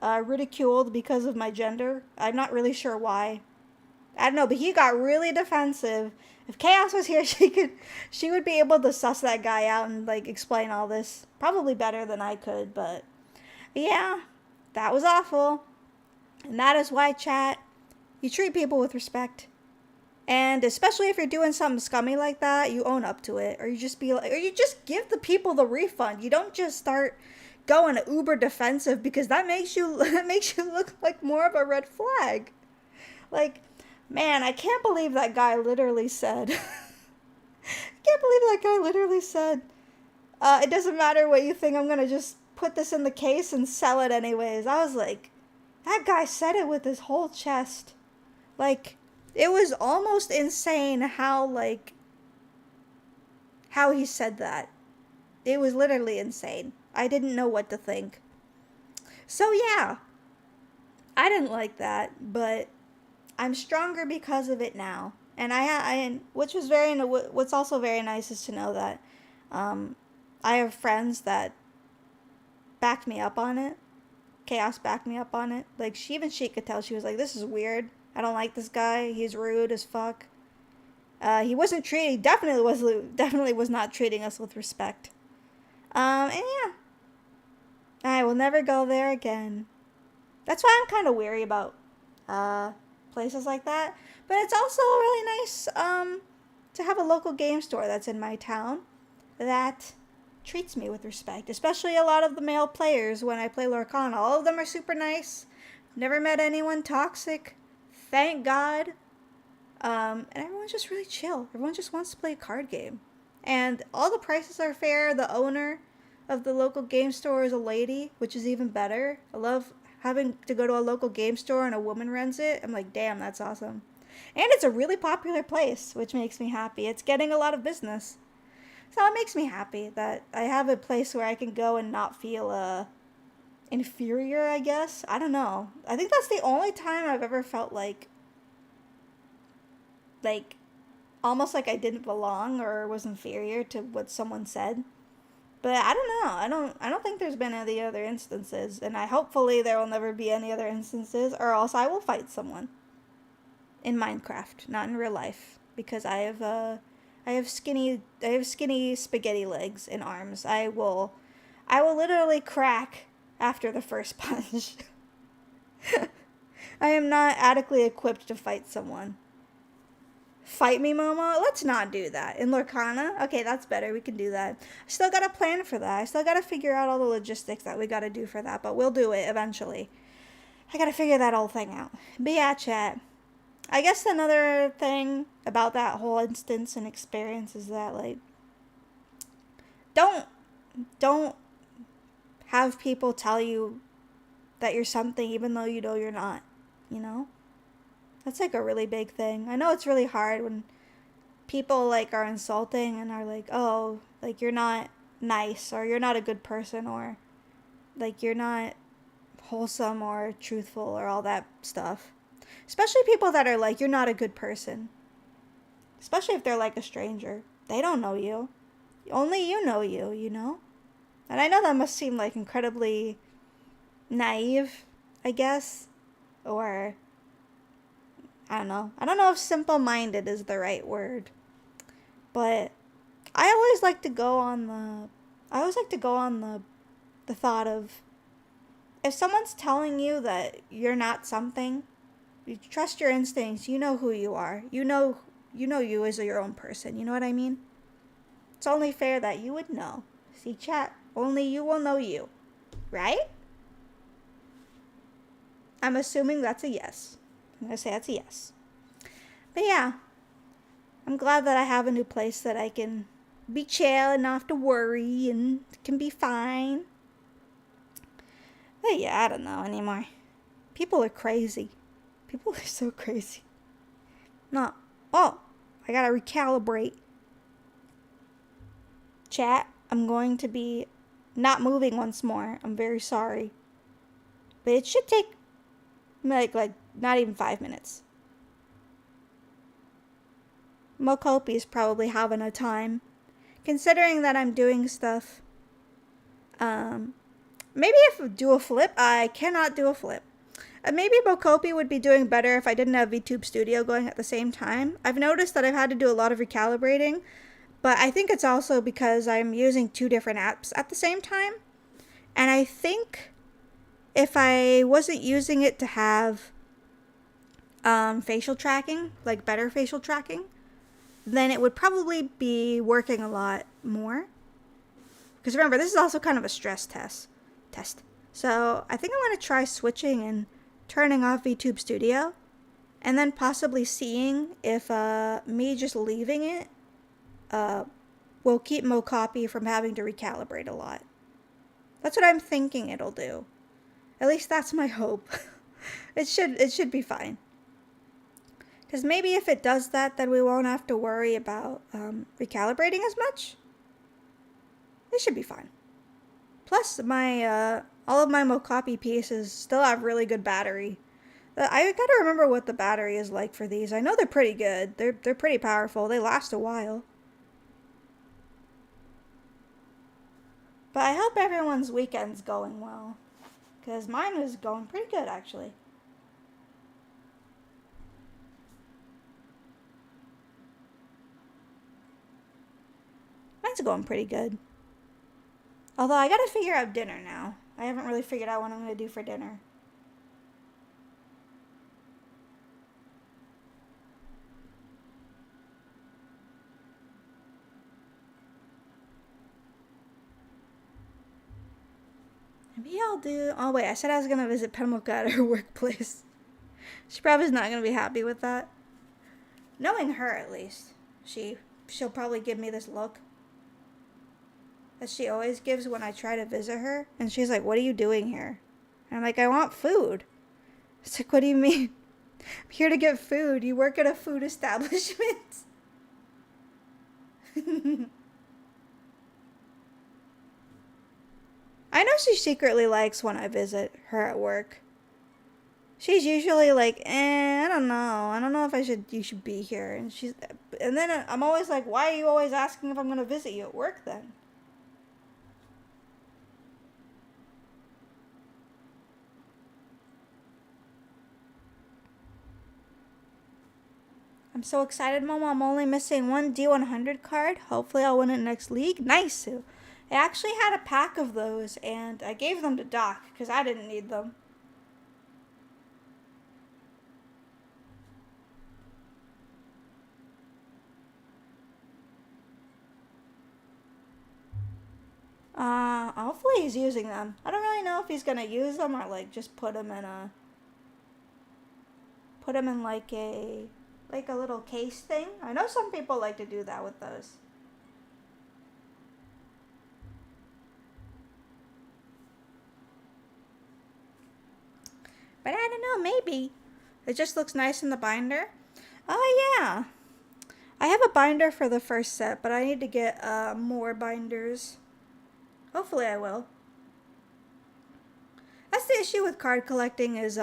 ridiculed because of my gender. I'm not really sure why. I don't know, but he got really defensive. If Chaos was here, she would be able to suss that guy out and like explain all this probably better than I could, but yeah, that was awful. And that is why, chat, you treat people with respect. And especially if you're doing something scummy like that, you own up to it, or you just give the people the refund. You don't just start going uber defensive because that makes you look like more of a red flag. Like, man, I can't believe that guy literally said, I can't can't believe that guy literally said, it doesn't matter what you think, I'm gonna just put this in the case and sell it anyways. I was like, that guy said it with his whole chest. Like, it was almost insane how he said that. It was literally insane. I didn't know what to think. So yeah, I didn't like that, but I'm stronger because of it now. And what's also very nice is to know that I have friends that backed me up on it. Chaos backed me up on it. Like, she could tell. She was like, this is weird. I don't like this guy. He's rude as fuck. He definitely was not treating us with respect. And yeah, I will never go there again. That's why I'm kind of weary about places like that. But it's also really nice to have a local game store that's in my town that treats me with respect. Especially a lot of the male players when I play Lorcana. All of them are super nice. Never met anyone toxic. Thank God. And everyone's just really chill. Everyone just wants to play a card game. And all the prices are fair. The owner of the local game store is a lady, which is even better. I love having to go to a local game store and a woman runs it. I'm like, damn, that's awesome. And it's a really popular place, which makes me happy. It's getting a lot of business. So it makes me happy that I have a place where I can go and not feel inferior, I guess. I don't know. I think that's the only time I've ever felt like almost like I didn't belong or was inferior to what someone said. But I don't know. I don't think there's been any other instances, and hopefully there will never be any other instances, or else I will fight someone in Minecraft, not in real life, because I have skinny spaghetti legs and arms. I will literally crack after the first punch. I am not adequately equipped to fight someone. Fight me, Momo? Let's not do that. In Lorcana? Okay, that's better. We can do that. I still got a plan for that. I still got to figure out all the logistics that we got to do for that, but we'll do it eventually. I got to figure that whole thing out. But yeah, chat. I guess another thing about that whole instance and experience is that, like, don't have people tell you that you're something even though you know you're not, you know? That's like a really big thing. I know it's really hard when people like are insulting and are like, oh, like you're not nice or you're not a good person or like you're not wholesome or truthful or all that stuff. Especially people that are like, you're not a good person. Especially if they're like a stranger. They don't know you. Only you know you, you know? And I know that must seem like incredibly naive, I guess. Or I don't know. I don't know if simple-minded is the right word. But I always like to go on the thought of if someone's telling you that you're not something, you trust your instincts. You know who you are. You know you as your own person. You know what I mean? It's only fair that you would know. See, chat, only you will know you. Right? I'm assuming that's a yes. I'm going to say that's a yes. But yeah, I'm glad that I have a new place that I can be chill and not have to worry and can be fine. But yeah, I don't know anymore. People are crazy. People are so crazy. No. Oh, I gotta recalibrate. Chat, I'm going to be not moving once more. I'm very sorry. But it should take like not even 5 minutes. Mocopi is probably having a time. Considering that I'm doing stuff. Maybe if I do a flip, I cannot do a flip. Maybe Mocopi would be doing better if I didn't have VTube Studio going at the same time. I've noticed that I've had to do a lot of recalibrating. But I think it's also because I'm using 2 different apps at the same time. And I think if I wasn't using it to have facial tracking, like better facial tracking, then it would probably be working a lot more. Because remember, this is also kind of a stress test. So I think I'm going to try switching and turning off VTube Studio. And then possibly seeing if me just leaving it will keep Mocopi from having to recalibrate a lot. That's what I'm thinking it'll do. At least that's my hope. It should be fine. Because maybe if it does that, then we won't have to worry about recalibrating as much. It should be fine. Plus, my all of my Mocopi pieces still have really good battery. I gotta remember what the battery is like for these. I know they're pretty good. They're pretty powerful. They last a while. But I hope everyone's weekend's going well. Because mine was going pretty good, actually. Mine's going pretty good. Although I gotta figure out dinner now. I haven't really figured out what I'm gonna do for dinner. Maybe I'll do... Oh, wait. I said I was going to visit Pemulka at her workplace. She probably is not going to be happy with that. Knowing her, at least. She'll probably give me this look that she always gives when I try to visit her. And she's like, what are you doing here? And I'm like, I want food. It's like, what do you mean? I'm here to get food. You work at a food establishment. I know she secretly likes when I visit her at work. She's usually like, I don't know. I don't know if you should be here. And then I'm always like, why are you always asking if I'm going to visit you at work then? I'm so excited, Mama. I'm only missing one D100 card. Hopefully I'll win it next league. Nice. I actually had a pack of those, and I gave them to Doc because I didn't need them. Hopefully he's using them. I don't really know if he's gonna use them or like just put them in like a little case thing. I know some people like to do that with those. But I don't know, maybe. It just looks nice in the binder. Oh yeah. I have a binder for the first set, but I need to get more binders. Hopefully I will. That's the issue with card collecting is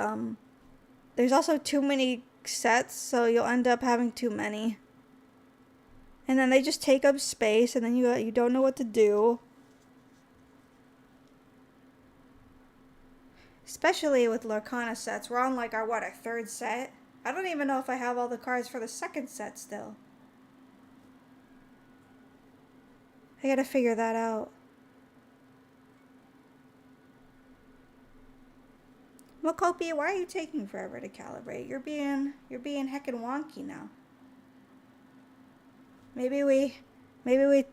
there's also too many sets, so you'll end up having too many. And then they just take up space, and then you don't know what to do. Especially with Lorcana sets. We're on like our third set? I don't even know if I have all the cards for the second set still. I gotta figure that out. Mocopi, why are you taking forever to calibrate? You're being heckin' wonky now. Maybe we made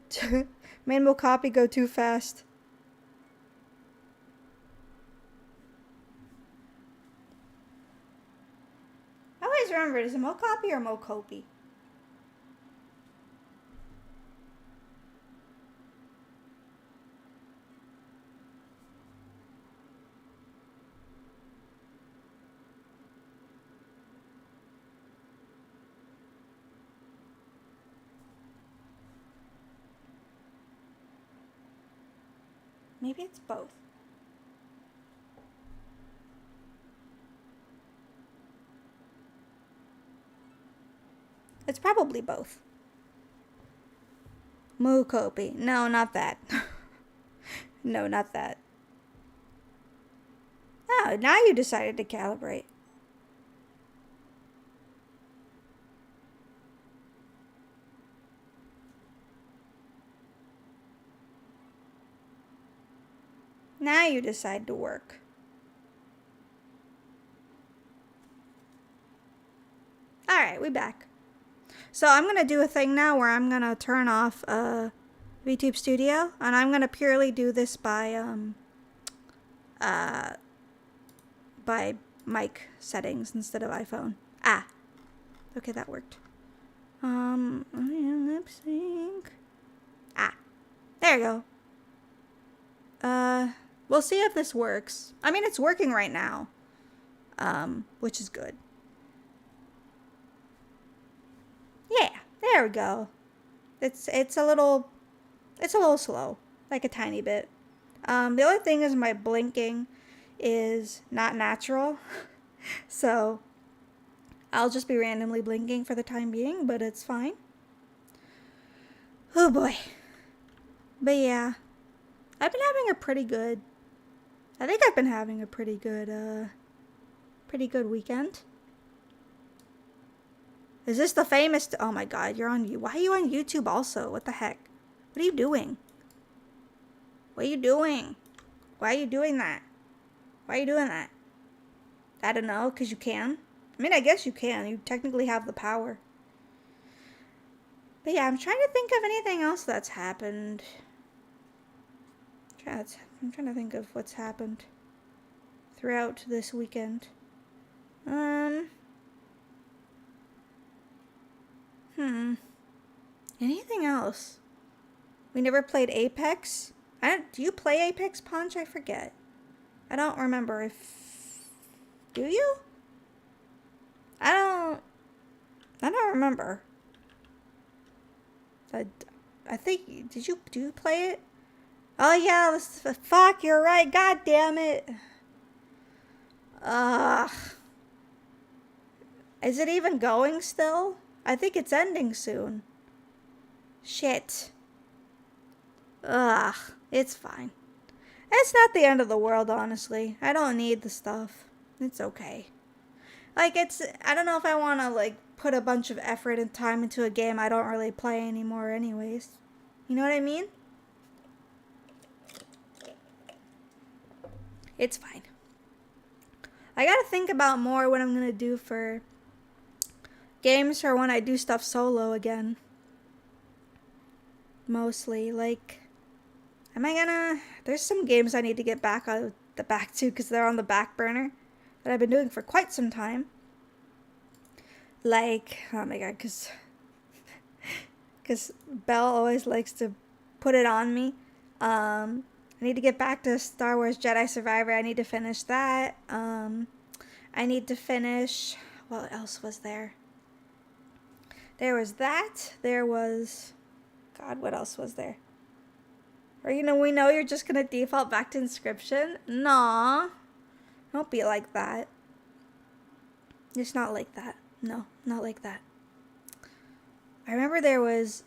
Mocopi go too fast. I always remember, is it Mocopi or Mocopi? Maybe it's both. It's probably both. Mocopi. No, not that. No, not that. Oh, now you decided to calibrate. Now you decide to work. Alright, we back. So I'm going to do a thing now where I'm going to turn off VTube Studio, and I'm going to purely do this by mic settings instead of iPhone. Okay, that worked. Lip sync. There you go. We'll see if this works. I mean, it's working right now. Which is good. Yeah, there we go. It's a little slow, like a tiny bit. The only thing is my blinking is not natural. So I'll just be randomly blinking for the time being, but it's fine. Oh boy. But yeah, I think I've been having a pretty good weekend. Is this the famous, oh my god, why are you on YouTube also? What the heck? What are you doing? What are you doing? Why are you doing that? Why are you doing that? I don't know, because you can. I mean, I guess you can. You technically have the power. But yeah, I'm trying to think of anything else that's happened. I'm trying to think of what's happened throughout this weekend. Anything else? We never played Apex. Do you play Apex, Punch? I forget. I don't remember if... Do you? I don't remember. I think... Do you play it? Oh yeah, fuck, you're right. God damn it. Is it even going still? I think it's ending soon. Shit. It's fine. It's not the end of the world, honestly. I don't need the stuff. It's okay. Like, I don't know if I want to, like, put a bunch of effort and time into a game I don't really play anymore anyways. You know what I mean? It's fine. I gotta think about more what I'm gonna do for games or when I do stuff solo again. Mostly, like... There's some games I need to get back on the back to because they're on the back burner that I've been doing for quite some time. Like, oh my god, because Belle always likes to put it on me. I need to get back to Star Wars Jedi Survivor. I need to finish that. I need to finish... What else was there? There was that. There was... God, what else was there? Or, we know you're just going to default back to Inscription. Nah. Don't be like that. It's not like that. No, not like that. I remember there was...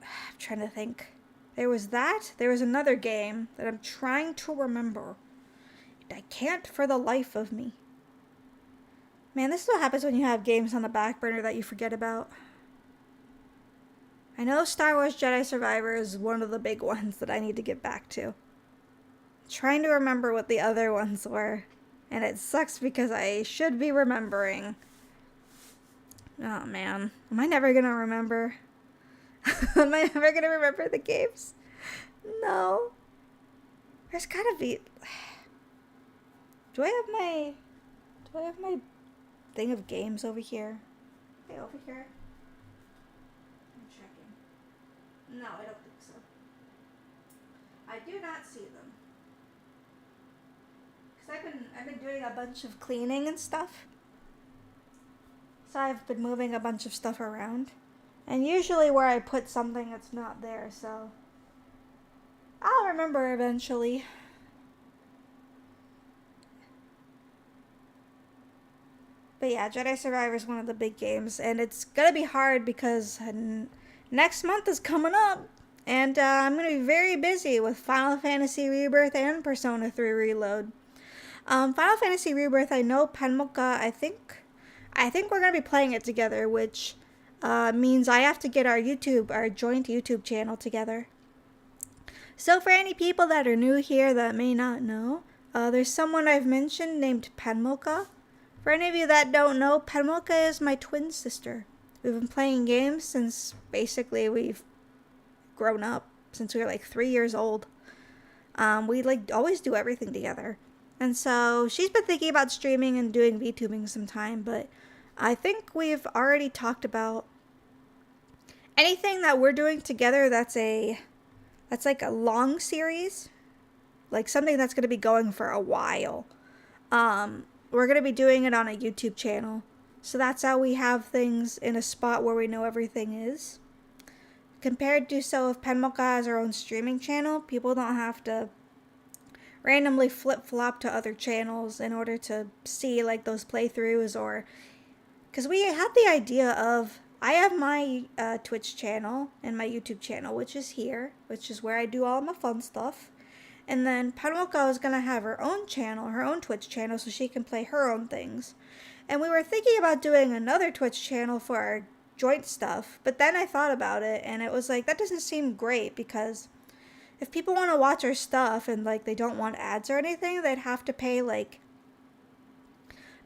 I'm trying to think. There was that. There was another game that I'm trying to remember. And I can't for the life of me. Man, this is what happens when you have games on the back burner that you forget about. I know Star Wars Jedi Survivor is one of the big ones that I need to get back to. I'm trying to remember what the other ones were. And it sucks because I should be remembering. Oh man. Am I never gonna remember? Am I never gonna remember the games? No. There's gotta be... Do I have my thing of games over here? Okay, over here. No, I don't think so. I do not see them. Because I've been doing a bunch of cleaning and stuff. So I've been moving a bunch of stuff around. And usually where I put something, it's not there, so... I'll remember eventually. But yeah, Jedi Survivor is one of the big games. And it's gonna be hard because... Next month is coming up, and I'm going to be very busy with Final Fantasy Rebirth and Persona 3 Reload. Final Fantasy Rebirth, I know Penmoka, I think we're going to be playing it together, which means I have to get our joint YouTube channel together. So for any people that are new here that may not know, there's someone I've mentioned named Penmoka. For any of you that don't know, Penmoka is my twin sister. We've been playing games since basically we've grown up, since we were like 3 years old. We always do everything together. And so she's been thinking about streaming and doing VTubing sometime, but I think we've already talked about anything that we're doing together that's that's like a long series, like something that's going to be going for a while. We're going to be doing it on a YouTube channel. So that's how we have things in a spot where we know everything is. Compared to, so if Penmoka has her own streaming channel, people don't have to randomly flip-flop to other channels in order to see like those playthroughs, or because we had the idea of, I have my Twitch channel and my YouTube channel, which is here, which is where I do all my fun stuff. And then Penmoka is going to have her own channel, her own Twitch channel, so she can play her own things. And we were thinking about doing another Twitch channel for our joint stuff, but then I thought about it, and it was like, that doesn't seem great, because if people want to watch our stuff and like they don't want ads or anything, they'd have to pay like,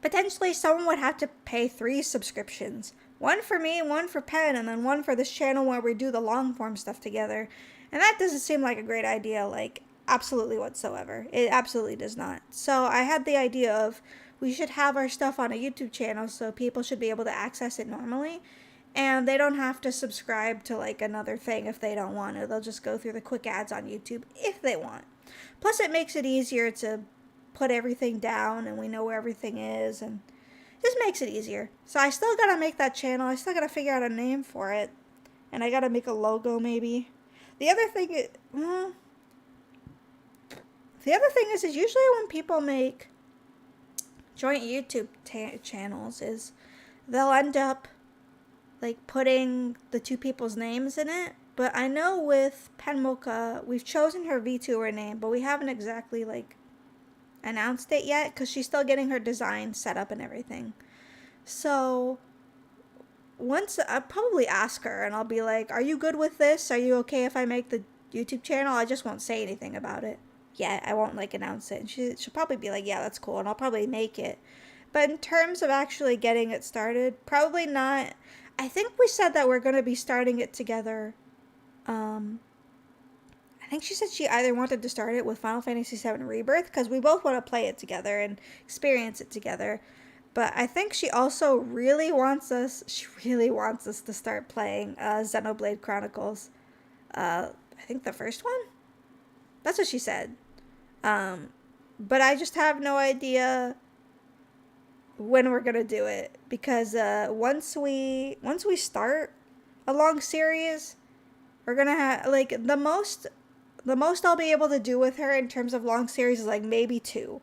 potentially someone would have to pay 3 subscriptions. One for me, one for Pen, and then one for this channel where we do the long form stuff together. And that doesn't seem like a great idea, like absolutely whatsoever. It absolutely does not. So I had the idea of, we should have our stuff on a YouTube channel so people should be able to access it normally. And they don't have to subscribe to like another thing if they don't want to. They'll just go through the quick ads on YouTube if they want. Plus it makes it easier to put everything down, and we know where everything is, and just makes it easier. So I still gotta make that channel. I still gotta figure out a name for it. And I gotta make a logo maybe. The other thing is, is usually when people make joint YouTube channels is they'll end up like putting the 2 people's names in it. But I know with Penmoka, we've chosen her VTuber name, but we haven't exactly like announced it yet because she's still getting her design set up and everything. So once, I'll probably ask her and I'll be like, are you good with this? Are you okay if I make the YouTube channel? I just won't say anything about it yet. I won't like announce it. And she'll probably be like, yeah, that's cool. And I'll probably make it. But in terms of actually getting it started, probably not. I think we said that we're going to be starting it together. I think she said she either wanted to start it with Final Fantasy VII Rebirth, because we both want to play it together and experience it together. But I think she also really wants us to start playing Xenoblade Chronicles. I think the first one? That's what she said. But I just have no idea when we're gonna do it, because once we start a long series, we're gonna have like the most I'll be able to do with her in terms of long series is like maybe two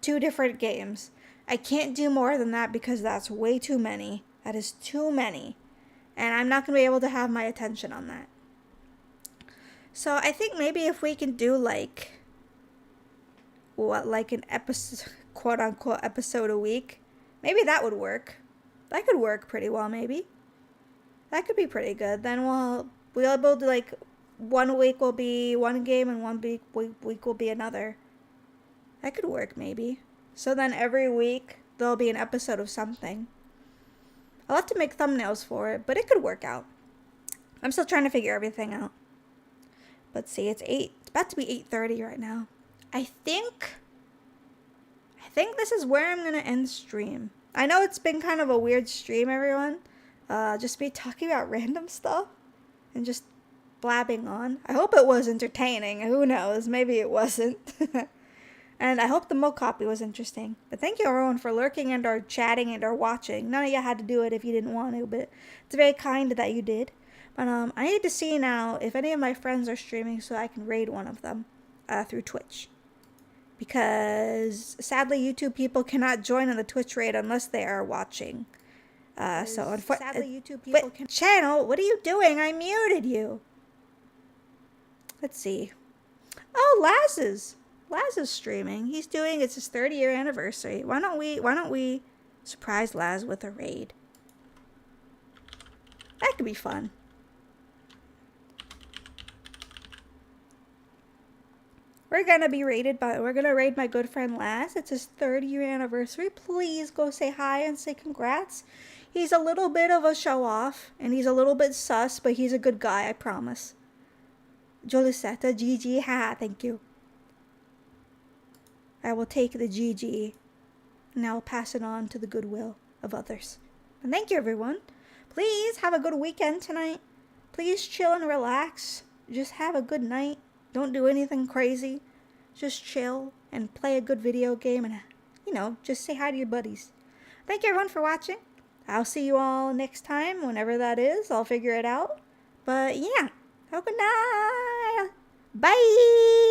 different games. I can't do more than that because that's way too many. That is too many, and I'm not gonna be able to have my attention on that. So I think maybe if we can do like an episode, quote unquote episode a week, maybe that would work. That could work pretty well, maybe. That could be pretty good. Then we'll able to like 1 week will be one game and 1 week will be another. That could work maybe. So then every week there'll be an episode of something. I'll have to make thumbnails for it, but it could work out. I'm still trying to figure everything out. Let's see, it's about to be 8:30 right now. I think this is where I'm gonna end stream. I know it's been kind of a weird stream, everyone. Just me talking about random stuff and just blabbing on. I hope it was entertaining. Who knows? Maybe it wasn't. And I hope the Mocopi was interesting. But thank you everyone for lurking and or chatting and or watching. None of you had to do it if you didn't want to, but it's very kind that you did. But I need to see now if any of my friends are streaming so I can raid one of them through Twitch. Because sadly YouTube people cannot join in the Twitch raid unless they are watching. Sadly YouTube people can channel, what are you doing? I muted you. Let's see. Oh, Laz is streaming. He's doing, it's his 30-year anniversary. Why don't we surprise Laz with a raid? That could be fun. We're gonna raid my good friend Laz. It's his 30-year anniversary. Please go say hi and say congrats. He's a little bit of a show-off, and he's a little bit sus, but he's a good guy, I promise. Jolisetta, GG, ha, thank you. I will take the GG, and I will pass it on to the goodwill of others. And thank you, everyone. Please have a good weekend tonight. Please chill and relax. just have a good night. Don't do anything crazy. Just chill and play a good video game and, just say hi to your buddies. Thank you everyone for watching. I'll see you all next time, whenever that is. I'll figure it out. But yeah, have a good night. Bye.